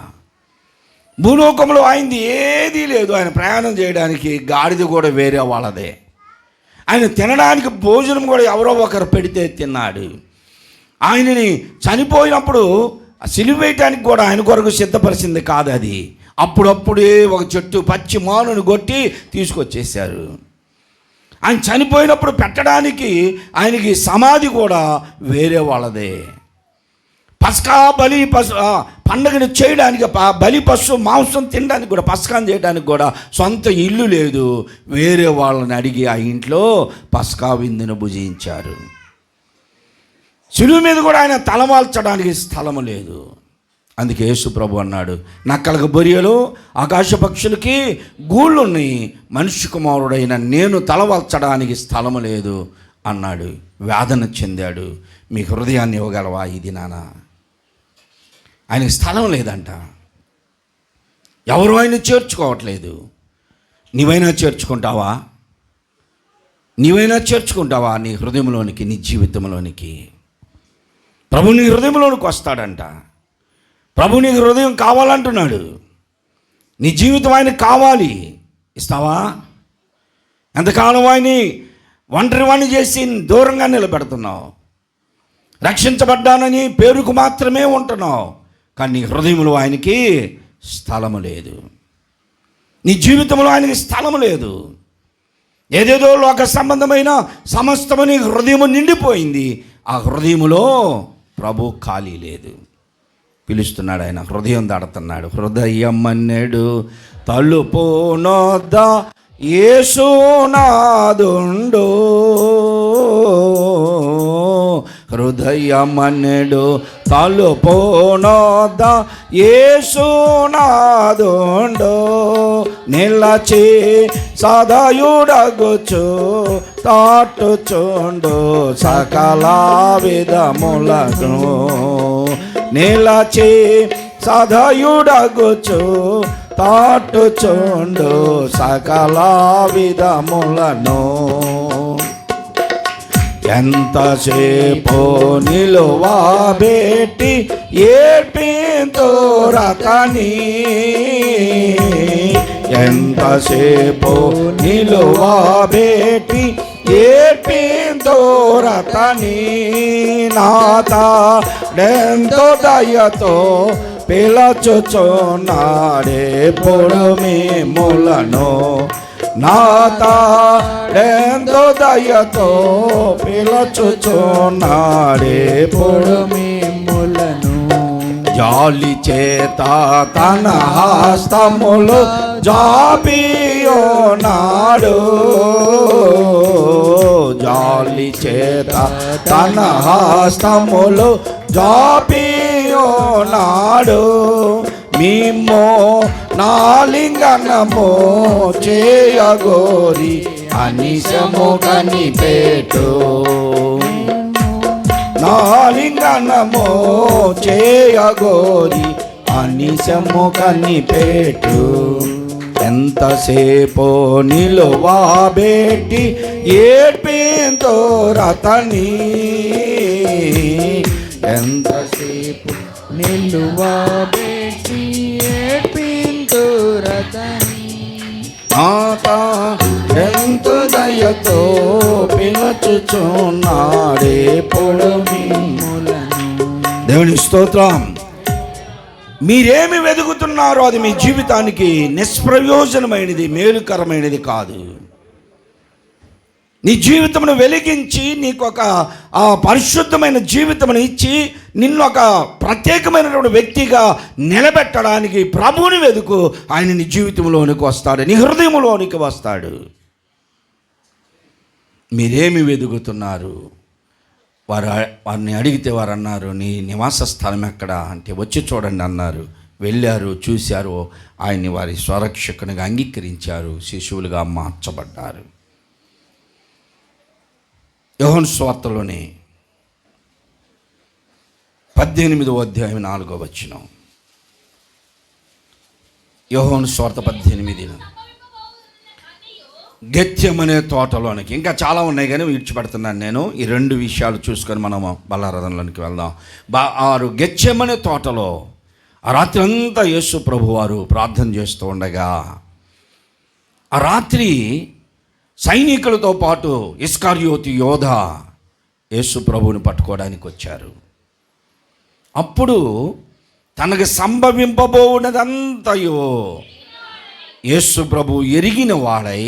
[SPEAKER 1] భూలోకంలో ఆయనది ఏదీ లేదు. ఆయన ప్రయాణం చేయడానికి గాడిద కూడా వేరే వాళ్ళదే. ఆయన తినడానికి భోజనం కూడా ఎవరో ఒకరు పెడితే తిన్నాడు. ఆయనని చనిపోయినప్పుడు సిలువ వేయటానికి కూడా ఆయన కొరకు సిద్ధపరిచింది కాదు అది. అప్పుడప్పుడే ఒక చెట్టు పచ్చి మానుని కొట్టి తీసుకొచ్చేసారు. ఆయన చనిపోయినప్పుడు పెట్టడానికి ఆయనకి సమాధి కూడా వేరే వాళ్ళదే. పస్కా బలి పండుగను చేయడానికి బలి పశు మాంసం తినడానికి కూడా, పస్కాను చేయడానికి కూడా సొంత ఇల్లు లేదు. వేరే వాళ్ళని అడిగి ఆ ఇంట్లో పస్కా విందును భుజించారు. శిలువ మీద కూడా ఆయన తలవాల్చడానికి స్థలము లేదు. అందుకే యేసు ప్రభు అన్నాడు, నక్కలకు బొరియలు ఆకాశ పక్షులకి గూళ్ళు ఉన్నాయి, మనుష్య కుమారుడైన నేను తలవాల్చడానికి స్థలము లేదు అన్నాడు. వేదన చెందాడు. మీ హృదయాన్ని ఇవ్వగలవా ఇది నానా? ఆయనకి స్థలం లేదంట. ఎవరు ఆయన చేర్చుకోవట్లేదు. నీవైనా చేర్చుకుంటావా? నీ హృదయంలోనికి, నీ జీవితంలోనికి? ప్రభు నీ హృదయంలోనికి వస్తాడంట. ప్రభు నీకు హృదయం కావాలంటున్నాడు. నీ జీవితం ఆయనకు కావాలి. ఇస్తావా? ఎంతకాలం ఆయన్ని ఒంటరి వాణ్ణి చేసి దూరంగా నిలబెడుతున్నావు. రక్షించబడ్డానని పేరుకు మాత్రమే ఉంటున్నావు, కానీ నీ హృదయంలో ఆయనకి స్థలము లేదు. నీ జీవితంలో ఆయనకి స్థలము లేదు. ఏదేదో లోక సంబంధమైన సమస్తము నీ హృదయము నిండిపోయింది. ఆ హృదయములో ప్రభు ఖాళీ లేదు. పిలుస్తున్నాడు ఆయన. హృదయం దాడుతున్నాడు. హృదయం అన్నడు తలుపు నొద్ద యేసునాదుండు, హృదయం అన్నడు తలుపు నొద్ద యేసునాదుండు, నిలచి సదయుడగుచు తాటుచుండు సకల విధములను నిలచి సదయుడగుచు తాటుచుండు సకల విధములను ఎంతసేపు నిలువబెట్టి ఏడ్పింతురతని ఎంతసేపు నిలువబెట్టి ఏడ్పింతురతని నాథుడెంతో దయతో పిలచుచున్నాడే పొడు మిమ్ములను నాథుడెంతో దయతో పిలచుచున్నాడే పొడు మిమ్ములను జాలి చేత తన హస్తములు జాపియోనాడు జాలి చేత తన హస్తములు జాపియోనాడు మిమ్మో నాలింగనమో చేయగోరి అనిశము కనిపెట్టు నాలింగనమో చేయగోరి అనిశము కనిపెట్టు ఎంతసేపు నిలువబెట్టి ఏడ్పింతురతని ఎంతసేపు
[SPEAKER 2] నిలువబెట్టి ఏడ్పింతురతని
[SPEAKER 1] నాథుడెంతో దయతో పిలచుచున్నాడే పొడు మిమ్ములను. దేవుని స్తోత్రం. మీరేమి వెతుకుతున్నారో అది మీ జీవితానికి నిష్ప్రయోజనమైనది, మేలుకరమైనది కాదు. నీ జీవితమును వెలిగించి నీకు ఒక పరిశుద్ధమైన జీవితమును ఇచ్చి నిన్ను ఒక ప్రత్యేకమైనటువంటి వ్యక్తిగా నిలబెట్టడానికి ప్రభువుని వెతుకు. ఆయన నీ జీవితంలోనికి వస్తాడు, నీ హృదయంలోనికి వస్తాడు. మీరేమి వెతుకుతున్నారు? వారిని అడిగితే వారు అన్నారు, నీ నివాస స్థలం ఎక్కడ అంటే వచ్చి చూడండి అన్నారు. వెళ్ళారు, చూశారు, ఆయన్ని వారి స్వరక్షకునిగా అంగీకరించారు, శిశువులుగా మార్చబడ్డారు. యోహాను సువార్తలోనే 18వ అధ్యాయం 4వ వచనం. యోహాను సువార్త 18. గెత్సెమనే తోటలోనికి, ఇంకా చాలా ఉన్నాయి కానీ విడిచిపెడుతున్నాను నేను. ఈ 2 విషయాలు చూసుకొని మనం బల్లారథంలోనికి వెళ్దాం. గెత్సెమనే తోటలో ఆ రాత్రి అంతా యేసు ప్రభు వారు ప్రార్థన చేస్తూ ఉండగా ఆ రాత్రి సైనికులతో పాటు ఇస్కరియోతు యోధ యేసు ప్రభువుని పట్టుకోవడానికి వచ్చారు. అప్పుడు తనకు సంభవింపబోవున్నదంతయో యేసు ప్రభు ఎరిగిన వాడై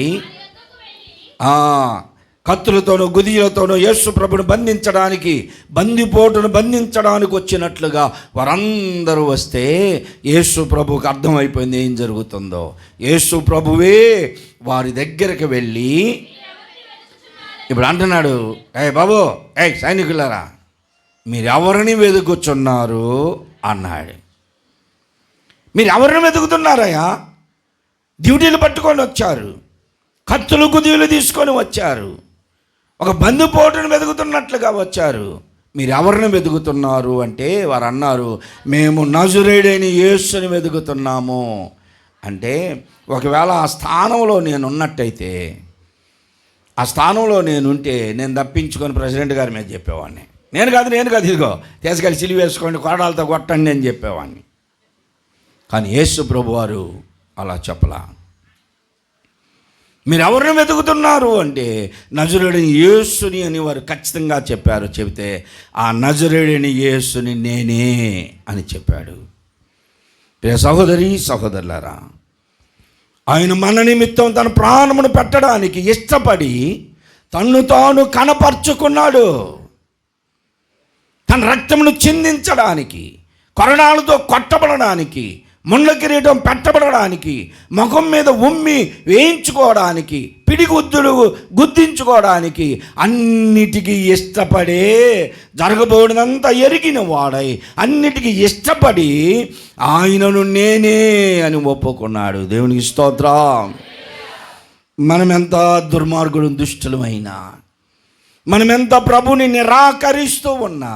[SPEAKER 1] కత్తులతోనూ గుదిలతోనూ యేసు ప్రభుని బంధించడానికి, బందిపోటును బంధించడానికి వచ్చినట్లుగా వారందరూ వస్తే యేసు ప్రభువుకి అర్థమైపోయింది ఏం జరుగుతుందో. యేసు ప్రభువే వారి దగ్గరికి వెళ్ళి ఇప్పుడు అంటున్నాడు, బాబు, సైనికులారా, మీరు ఎవరిని వెతుకుచున్నారు అన్నాడు. మీరు ఎవరిని వెతుకుతున్నారయ్యా? డ్యూటీలు పట్టుకొని వచ్చారు, కత్తులు గుదిలు తీసుకొని వచ్చారు, ఒక బందిపోటును వెతుకుతున్నట్లుగా వచ్చారు. మీరు ఎవరిని వెతుకుతున్నారు అంటే వారు అన్నారు, మేము నజరేయుడైన యేసుని వెతుకుతున్నాము. అంటే ఒకవేళ ఆ స్థానంలో నేను ఉన్నట్టయితే, ఆ స్థానంలో నేనుంటే నేను తప్పించుకొని ప్రెసిడెంట్ గారి మీద చెప్పేవాడిని. నేను కాదు ఇదిగో తీసుకెళ్ళి సిలువ వేసుకోండి, కొరడాలతో కొట్టండి అని చెప్పేవాడిని. కానీ యేసు ప్రభు వారు అలా చెప్పలా. మీరు ఎవరిని వెతుకుతున్నారు అంటే నజరేయుడైన యేసుని అని వారు ఖచ్చితంగా చెప్పారు. చెబితే ఆ నజరేయుడైన యేసుని నేనే అని చెప్పాడు. ప్రియ సహోదరి సహోదరులారా, ఆయన మన నిమిత్తం తన ప్రాణమును పెట్టడానికి ఇష్టపడి తన్ను తాను కనపరుచుకున్నాడు. తన రక్తమును చిందించడానికి, కొరడాలతో కొట్టబడడానికి, ముండ్ల కిరీటం పెట్టబడడానికి, ముఖం మీద ఉమ్మి వేయించుకోవడానికి, పిడిగుద్దులు గుద్దించుకోవడానికి అన్నిటికీ ఇష్టపడే, జరగబోడినంత ఎరిగిన వాడై అన్నిటికీ ఇష్టపడి ఆయనను నేనే అని ఒప్పుకున్నాడు. దేవునికి స్తోత్రం. మనమెంత దుర్మార్గులు దుష్టులమైనా, మనమెంత ప్రభుని నిరాకరిస్తూ ఉన్నా,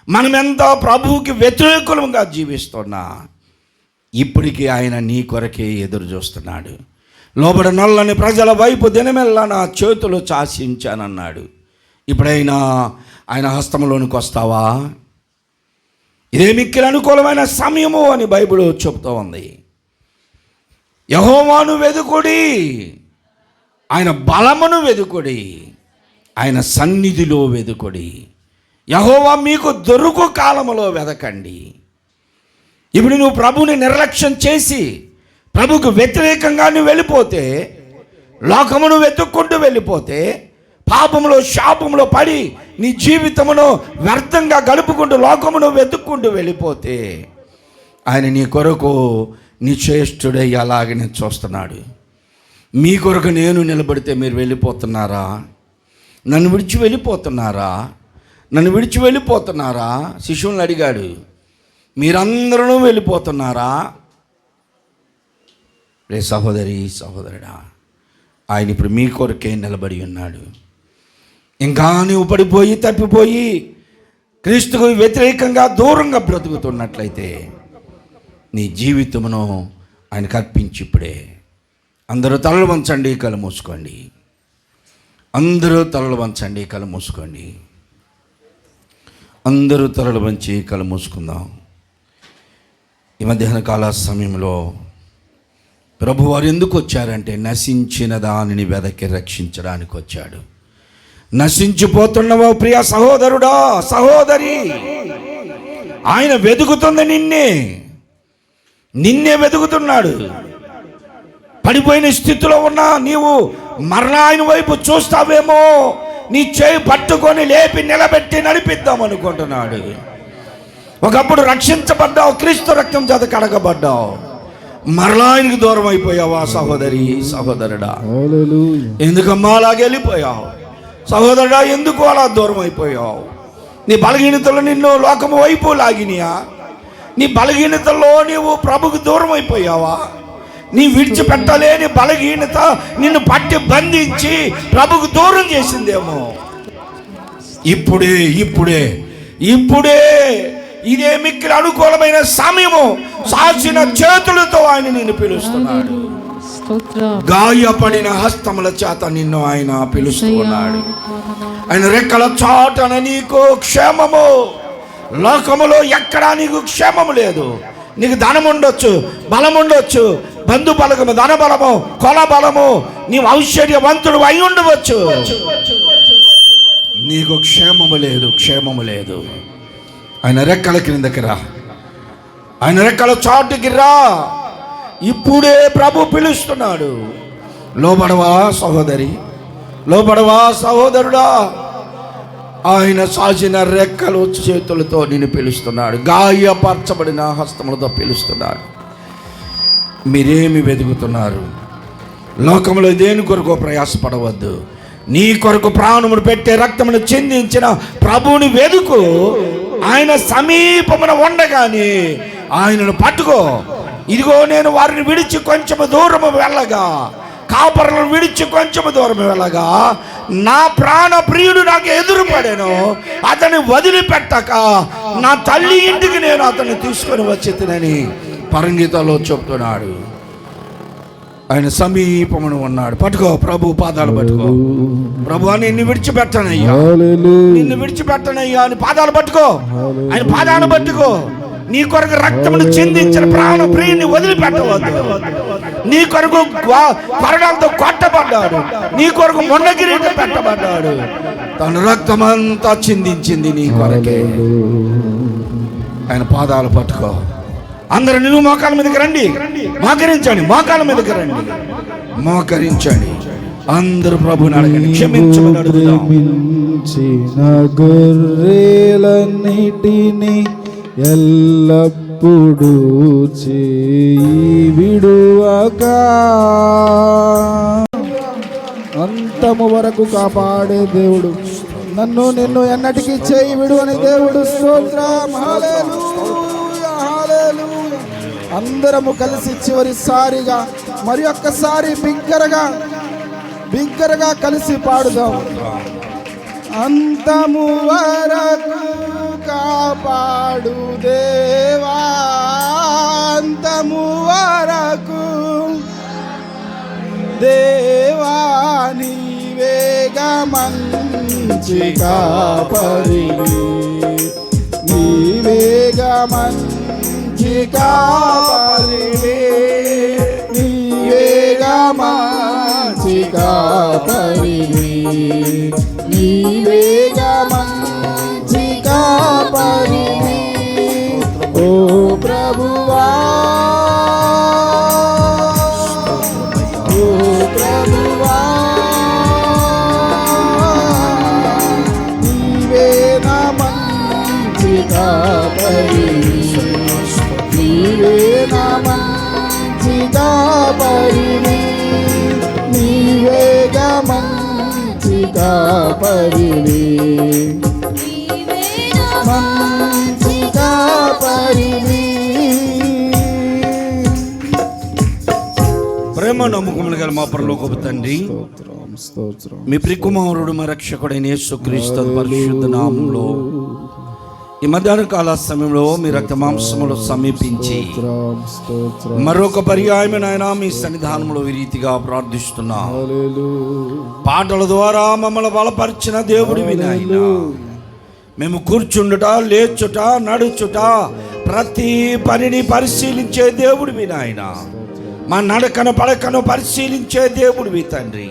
[SPEAKER 1] మనమెంత ప్రభువుకి వ్యతిరేకులుగా జీవిస్తున్నా, ఇప్పటికీ ఆయన నీ కొరకే ఎదురు చూస్తున్నాడు. లోబడ నల్లని ప్రజల వైపు దినమెల్లా నా చేతులు చాసించానన్నాడు. ఇప్పుడైనా ఆయన హస్తంలోనికి వస్తావా? ఇదే మిక్కిలి అనుకూలమైన సమయము అని బైబిల్ చెబుతూ ఉంది. యెహోవాను వెదుకుడి, ఆయన బలమును వెదుకుడి, ఆయన సన్నిధిలో వెదుకుడి. యెహోవా మీకు దొరుకు కాలములో వెదకండి. ఇప్పుడు నువ్వు ప్రభుని నిర్లక్ష్యం చేసి ప్రభుకు వ్యతిరేకంగా నువ్వు వెళ్ళిపోతే, లోకమును వెతుక్కుంటూ వెళ్ళిపోతే, పాపములో శాపములో పడి నీ జీవితమును వ్యర్థంగా గడుపుకుంటూ లోకమును వెతుక్కుంటూ వెళ్ళిపోతే, ఆయన నీ కొరకు నిశ్చేష్టుడై అలాగనే చూస్తున్నాడు. మీ కొరకు నేను నిలబడితే మీరు వెళ్ళిపోతున్నారా? నన్ను విడిచి వెళ్ళిపోతున్నారా? నన్ను విడిచి వెళ్ళిపోతున్నారా? శిష్యులను అడిగాడు, మీరందరూ వెళ్ళిపోతున్నారా? రే సహోదరి సహోదరుడా, ఆయన ఇప్పుడు మీ కొరకే నిలబడి ఉన్నాడు. ఇంకా నువ్వు పడిపోయి తప్పిపోయి క్రీస్తుకు వ్యతిరేకంగా దూరంగా బ్రతుకుతున్నట్లయితే నీ జీవితమును ఆయనకు అర్పించి ఇప్పుడే. అందరూ తలలు వంచండి, కళ్ళు మూసుకోండి. అందరూ తలలు వంచండి, కళ్ళు మూసుకోండి. అందరూ తలలు వంచి కళ్ళు మూసుకుందాం. ఈ మధ్యాహ్న కాల సమయంలో ప్రభువారు ఎందుకు వచ్చారంటే, నశించిన దానిని వెదకి రక్షించడానికి వచ్చాడు. నశించిపోతున్నవా ప్రియ సహోదరుడా, సహోదరి, ఆయన వెతుకుతుంది నిన్నే వెతుకుతున్నాడు. పడిపోయిన స్థితిలో ఉన్నా నీవు మరలా ఆయన వైపు చూస్తావేమో, నీ చేయి పట్టుకొని లేపి నిలబెట్టి నడిపిద్దాం అనుకుంటున్నాడు. ఒకప్పుడు రక్షించబడ్డావు, క్రీస్తు రక్తం చేత కడగబడ్డావు, మరలా ఆయనకు దూరం అయిపోయావా సహోదరి సహోదరుడా? ఎందుకమ్మా అలాగే వెళ్ళిపోయావు? సహోదరుడా, ఎందుకు అలా దూరం అయిపోయావు? నీ బలహీనతలు నిన్ను లోకము వైపు లాగినాయా? నీ బలహీనతల్లో నీవు ప్రభుకు దూరం అయిపోయావా? నీ విడిచిపెట్టలేని బలహీనత నిన్ను పట్టి బంధించి ప్రభుకు దూరం చేసిందేమో. ఇప్పుడే ఇప్పుడే ఇప్పుడే ఇదే మిక్కిలి అనుకూలమైన సమయము. సాచిన చేతులతో ఆయన నిన్ను పిలుస్తున్నాడు. గాయపడిన హస్తముల చేత నిన్ను ఆయన పిలుస్తున్నాడు. ఆయన రెక్కల చాటన నీకు క్షేమము. లోకములో ఎక్కడా నీకు క్షేమము లేదు. నీకు ధనం ఉండొచ్చు, బలం ఉండొచ్చు, బంధు బలము, ధన బలము, కొల బలము, నీవు ఐశ్వర్యవంతుడు అయి ఉండవచ్చు, నీకు క్షేమము లేదు, క్షేమము లేదు. ఆయన రెక్కల క్రిందకి రా, ఆయన రెక్కల చాటుకి రా. ఇప్పుడే ప్రభు పిలుస్తున్నాడు. లోబడవా సహోదరి, లోబడవా సహోదరుడా? ఆయన సాచిన రెక్కలు చేతులతో నిన్ను పిలుస్తున్నాడు. గాయపరచబడిన హస్తములతో పిలుస్తున్నాడు. మీరేమి వెతుకుతున్నారు? లోకంలో దేని కొరకు ప్రయాసపడవద్దు. నీ కొరకు ప్రాణమును పెట్టే రక్తమును చిందించిన ప్రభువుని వెతుకు. ఆయన సమీపమున ఉండగానే ఆయనను పట్టుకో. ఇదిగో నేను వారిని విడిచి కొంచెము దూరము వెళ్ళగా, కాపరులను విడిచి కొంచెము దూరం వెళ్ళగా, నా ప్రాణ ప్రియుడు నాకు ఎదురుపడాను. అతన్ని వదిలిపెట్టక నా తల్లి ఇంటికి నేను అతన్ని తీసుకొని వచ్చేతనని పరంగీతలో చెప్తున్నాడు. ఆయన సమీపమును ఉన్నాడు. పట్టుకో, ప్రభు పాదాలు పట్టుకో. ప్రభు నిన్ను విడిచిపెట్టనయ్యా, నిన్ను విడిచిపెట్టనయ్యా అని పాదాలు పట్టుకో. ఆయన పాదాలు పట్టుకో. నీ కొరకు రక్తమును చిందించిన ప్రాణ ప్రియుని వదిలిపెట్టవద్దు. నీ కొరకు కొరడాలతో కొట్టబడ్డాడు, నీ కొరకు మొండ కిరీటం పెట్టబడ్డాడు. తన రక్తమంతా చిందించింది నీ కొరకే. ఆయన పాదాలు పట్టుకో. అందరూ నిన్ను మోకాళ్ళ మీదకి రండి, మోకరించండి, మోకాళ్ళ మీదకి రండి, మోకరించండి. అందరూ ప్రభుని అడగండి, క్షమించమని అడుగుదాం.
[SPEAKER 2] గొర్రెలన్నిటిని ఎల్లప్పుడూ చేయి విడువక అంతము వరకు కాపాడే దేవుడు, నన్ను నిన్ను ఎన్నటికీ చేయి విడువని దేవుడు. స్తోత్రం, హల్లెలూయా, హల్లెలూయా. అందరము కలిసి చివరిసారిగా మరి ఒక్కసారి బిగ్గరగా బిగ్గరగా కలిసి పాడుదాం. అంతము వరకు కాపాడు దేవా, అంతము వరకు దేవా, నీవేగా మంచి కాపరివి, నీవేగా మంచి కాపరివి, నీవేగా మంచి కాపరివి, నీవేగా మంచి కాపరివి. ఓ ప్రభువా, ఓ ప్రభువా, నీవే నా మంచి కాపరివి, నీవే నా మంచి కాపరివి, నీవేగా మంచి కాపరివి, మంచి కాపరివి.
[SPEAKER 1] ప్రేమ నమ్మకములు గల మా పరలోకపు తండ్రి, మీ ప్రియకుమారుడు మా రక్షకుడైన యేసుక్రీస్తు పరిశుద్ధ నామములో ఈ మధ్యాహ్న కాల సమయంలో మీ రక్త మాంసములు సమీపించి మరొక పర్యాయం నాయన మీ సన్నిధానంలో ఈ రీతిగా ప్రార్థిస్తున్నా. పాటల ద్వారా మమ్మల్ని బలపరిచిన దేవుడివి నాయన. మేము కూర్చుండుట, లేచుట, నడుచుట, ప్రతి పనిని పరిశీలించే దేవుడివి నాయన. మా నడకను పడకను పరిశీలించే దేవుడివి తండ్రి.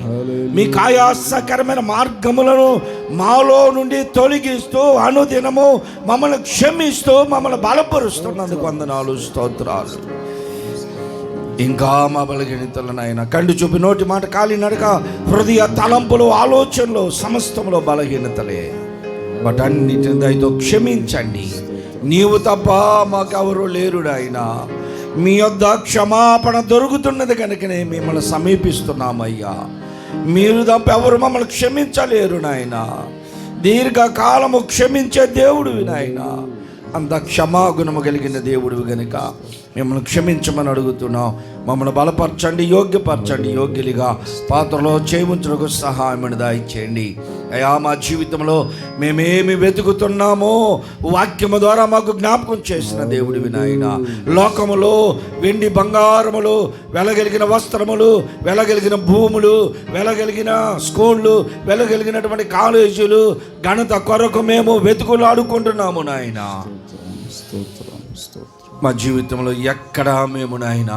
[SPEAKER 1] మీ ఆయాసకరమైన మార్గములను మాలో నుండి తొలగిస్తూ అనుదినము మమ్మల్ని క్షమిస్తూ మమ్మల్ని బలపరుస్తున్నందుకు వందనాలు, స్తోత్రాలు. ఇంకా మా బలహీనతలనైనా కంటి చూపి, నోటి మాట, కాలి నడక, హృదయ తలంపులు, ఆలోచనలు సమస్తములో బలహీనతలే. వాటన్నిటిని దయతో క్షమించండి. నీవు తప్ప మాకెవరు లేరు నాయనా. మీ యొద్ద క్షమాపణ దొరుకుతున్నది కనుకనే మిమ్మల్ని సమీపిస్తున్నామయ్యా. మీరు తప్ప ఎవరు మమ్మల్ని క్షమించలేరు నాయన. దీర్ఘకాలము క్షమించే దేవుడివి నాయన. అంత క్షమాగుణము కలిగిన దేవుడివి గనుక మిమ్మల్ని క్షమించమని అడుగుతున్నాం. మమ్మల్ని బలపరచండి, యోగ్యపరచండి, యోగ్యులుగా పాత్రలో చేయించుటకు సహాయం దయచేయండి అయ్యా. మా జీవితంలో మేమేమి వెతుకుతున్నామో వాక్యము ద్వారా మాకు జ్ఞాపకం చేసిన దేవుడివి నాయన. లోకములో వెండి బంగారములు, వెలగలిగిన వస్త్రములు, వెలగలిగిన భూములు, వెలగలిగిన స్కూళ్ళు, వెలగలిగినటువంటి కాలేజీలు, ఘనత కొరకు మేము వెతుకులాడుకుంటున్నాము నాయన. మా జీవితంలో ఎక్కడ మేము నాయన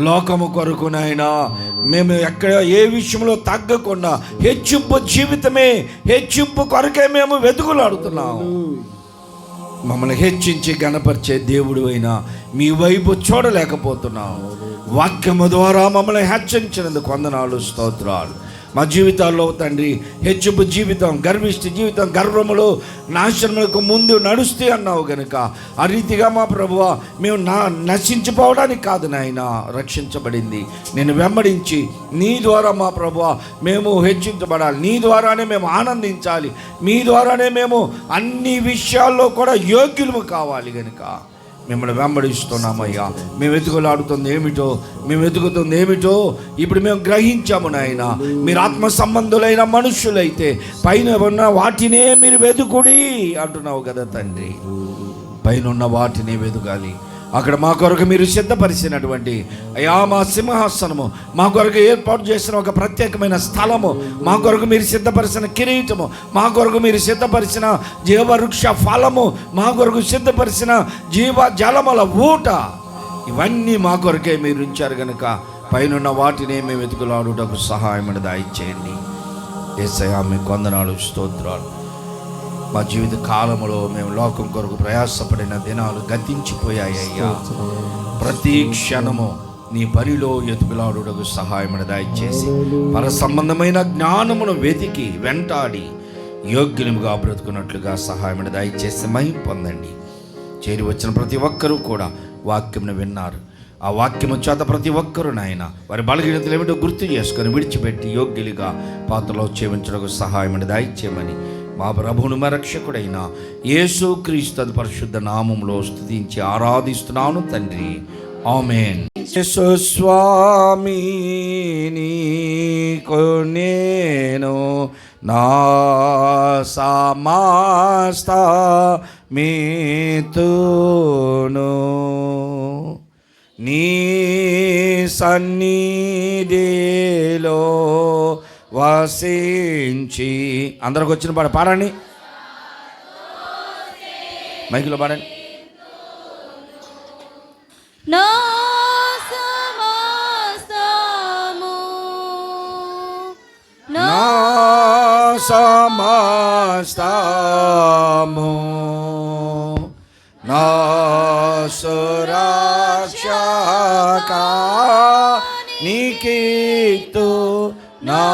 [SPEAKER 1] లోకము కొరకు నాయన మేము ఎక్కడ ఏ విషయంలో తగ్గకుండా హెచ్చింపు జీవితమే, హెచ్చింపు కొరకే మేము వెతుకులాడుతున్నాము. మమ్మల్ని హెచ్చించి గణపరిచే దేవుడు అయినా మీ వైపు చూడలేకపోతున్నాం. వాక్యము ద్వారా మమ్మల్ని హెచ్చరించినందుకు వందనాలు, స్తోత్రాలు. మా జీవితాల్లో తండ్రి హెచ్చింపు జీవితం, గర్విష్టి జీవితం, గర్వములు, నాశనములకు ముందు నడుస్తే అన్నావు గనుక ఆ రీతిగా మా ప్రభువా మేము నశించిపోవడానికి కాదు నాయన రక్షించబడింది. నేను వెంబడించి నీ ద్వారా మా ప్రభువా మేము హెచ్చించబడాలి, నీ ద్వారానే మేము ఆనందించాలి, మీ ద్వారానే మేము అన్ని విషయాల్లో కూడా యోగ్యులము కావాలి గనుక మిమ్మల్ని వెంబడిస్తున్నామయ్యా. మేము వెతుకులాడుతుంది ఏమిటో, మేము వెతుకుతుంది ఏమిటో ఇప్పుడు మేము గ్రహించాము నాయన. మీరు ఆత్మ సంబంధులైన మనుషులైతే పైన ఉన్న వాటినే మీరు వెతుకుడి అంటున్నావు కదా తండ్రి. పైన ఉన్న వాటినే వెతుకాలి. అక్కడ మా కొరకు మీరు సిద్ధపరిచినటువంటి అయ్యా మా సింహాసనము, మా కొరకు ఏర్పాటు చేసిన ఒక ప్రత్యేకమైన స్థలము, మా కొరకు మీరు సిద్ధపరిచిన కిరీటము, మా కొరకు మీరు సిద్ధపరిచిన జీవవృక్ష ఫలము, మా కొరకు సిద్ధపరిచిన జీవ జలముల ఊట, ఇవన్నీ మా కొరకే మీరు ఉంచారు కనుక పైన వాటిని మేము వెతుకులాడుటకు సహాయం దయచేయండి. యేసయ్యా మీకు వందనాలు, స్తోత్రాలు. మా జీవిత కాలంలో మేము లోకం కొరకు ప్రయాసపడిన దినాలు గతించిపోయాయి అయ్యా. ప్రతి క్షణము నీ పనిలో ఎతుకులాడుటకు సహాయం దయచేసి పర సంబంధమైన జ్ఞానమును వెతికి వెంటాడి యోగ్యునిగా బ్రతుకున్నట్లుగా సహాయం దయచేసి మహిమ పొందండి. చేరి వచ్చిన ప్రతి ఒక్కరూ కూడా వాక్యమును విన్నారు. ఆ వాక్యము చేత ప్రతి ఒక్కరూ నాయన వారి బలహీనతలు ఏమిటో గుర్తు చేసుకొని విడిచిపెట్టి యోగ్యులుగా పాత్రలో చేయించడానికి సహాయం దయచేయమని మా ప్రభువును మా రక్షకుడైన యేసుక్రీస్తు పరిశుద్ధ నామములో స్తుతించి ఆరాధిస్తున్నాను తండ్రి. ఆమేన్. యేసు స్వామి నీకు నేను నా సమస్త మీతును నీ సన్నిధిలో వసించి అందరికి వచ్చిన పాడండి, మైకులో పాడండి.
[SPEAKER 3] నా సమస్తము
[SPEAKER 1] నా సమస్తము నా సురక్షక నీకిత్తు నా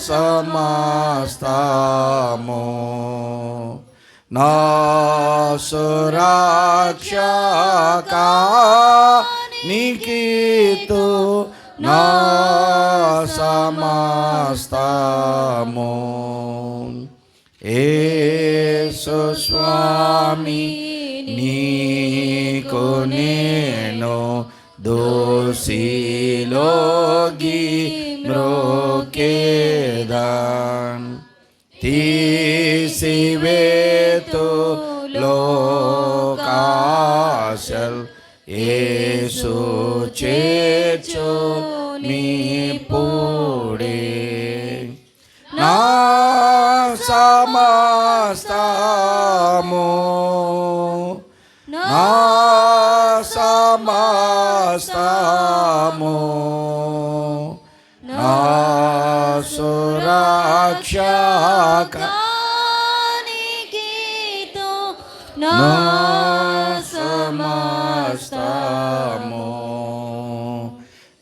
[SPEAKER 1] సమస్తము నా సురక్షక నీకిత్తు నా సమస్తము యేసు స్వామి నీకు నేను దోషిలోగి మ్రోకేదాన్ తీసివేతు లోకాశల్ యేసు చేర్చు మీ పూడే నా సమస్తము నా సమస్తము నా సురక్షక
[SPEAKER 3] నీకితో నా
[SPEAKER 1] నా సమస్తము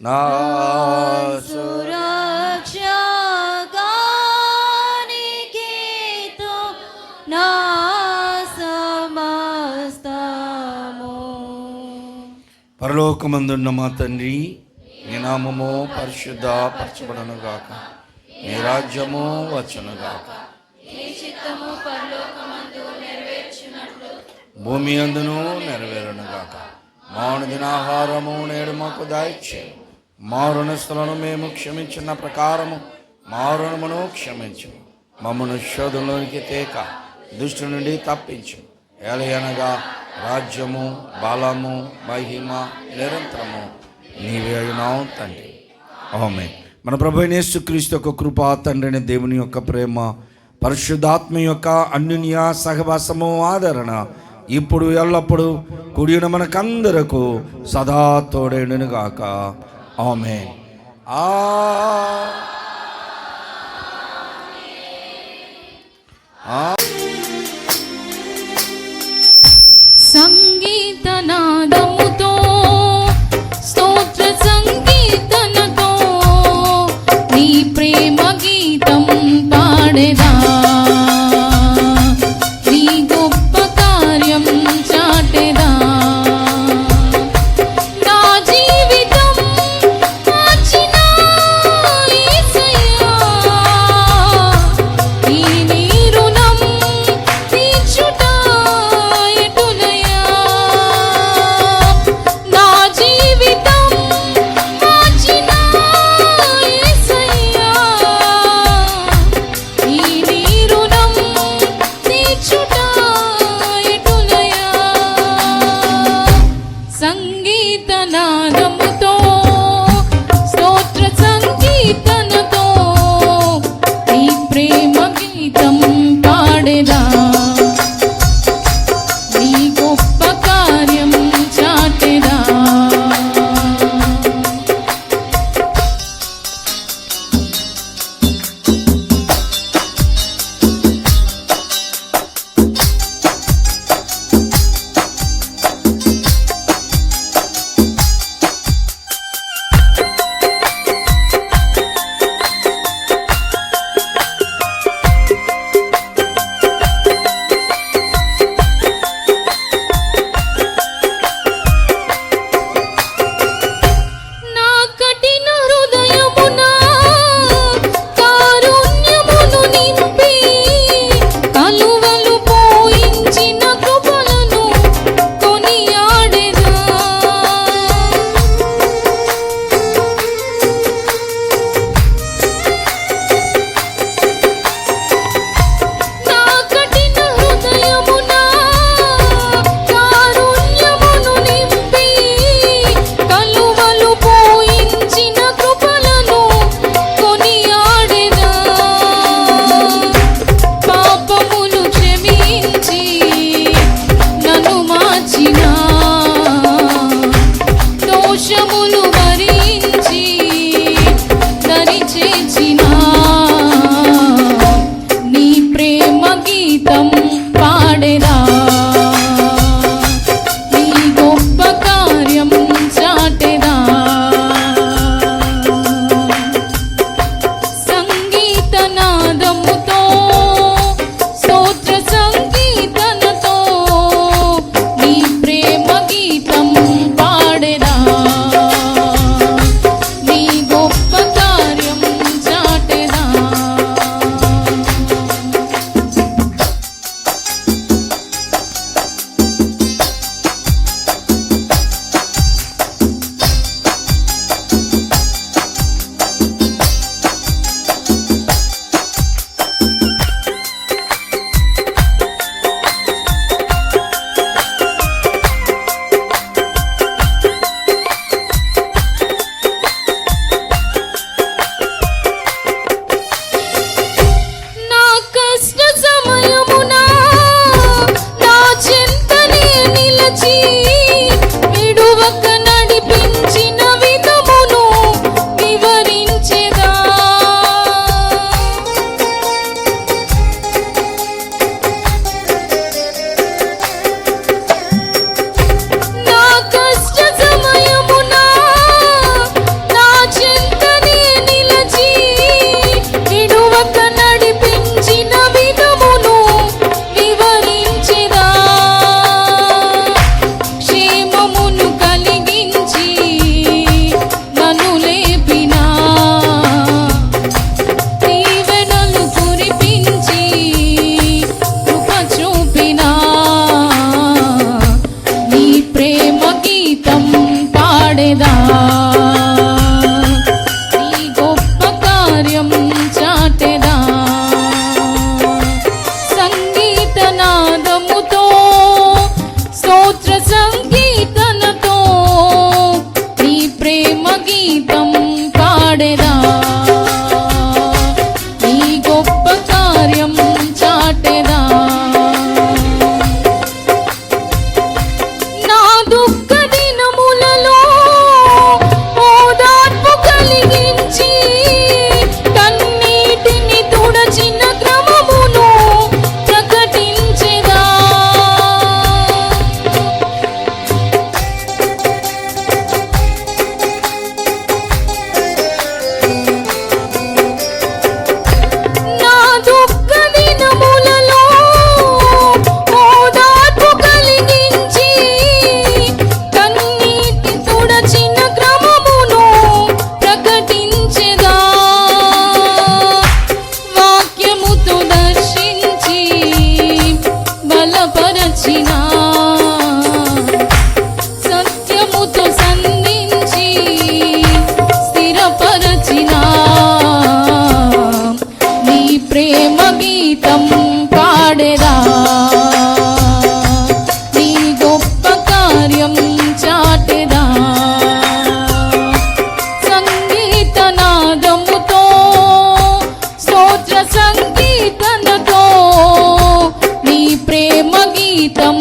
[SPEAKER 1] నా
[SPEAKER 3] సురక్షకానికితో నా సమస్తము.
[SPEAKER 1] పరలోకమందున్న మా తండ్రి, నీ నామము పరిశుద్ధ పరచబడునుగాక, నీ రాజ్యము వచ్చునుగాక,
[SPEAKER 3] నీ చిత్తము పరలోకమందు నెరవేర్చునట్లు
[SPEAKER 1] భూమి అందును నెరవేరునుగాక. మా దినాహారము నేడు మాకు దయచేయు, మా రుణస్థులను మేము క్షమించిన ప్రకారము మా రుణమును క్షమించు, మమ్మను శోధంలోనికి తేక దుష్టు నుండి తప్పించు. ఏలయనగా రాజ్యము బలము మహిమ నిరంతరము నీవే అయినావు తండ్రి. ఆమేన్. మన ప్రభు అయిన యేసుక్రీస్తు యొక్క కృప, తండ్రిని దేవుని యొక్క ప్రేమ, పరిశుద్ధాత్మ యొక్క అన్యోన్య సహవాసము ఆదరణ ఇప్పుడు ఎల్లప్పుడు కూడిన మనకందరకు సదా తోడేడును గాక. ఆమేన్.
[SPEAKER 4] సంగీతనాదముతో స్తోత్ర సంకీర్తనతో నీ ప్రేమ గీతం పాడెదా, నీ గొప్ప కార్యం చాటెదా. నా జీవితం మార్చిన యేసయ్యా, ఈ నీ రుణం తీర్చుట ఎటులయ్యా. నా జీవితం మార్చిన యేసయ్యా, ఈ జీవితం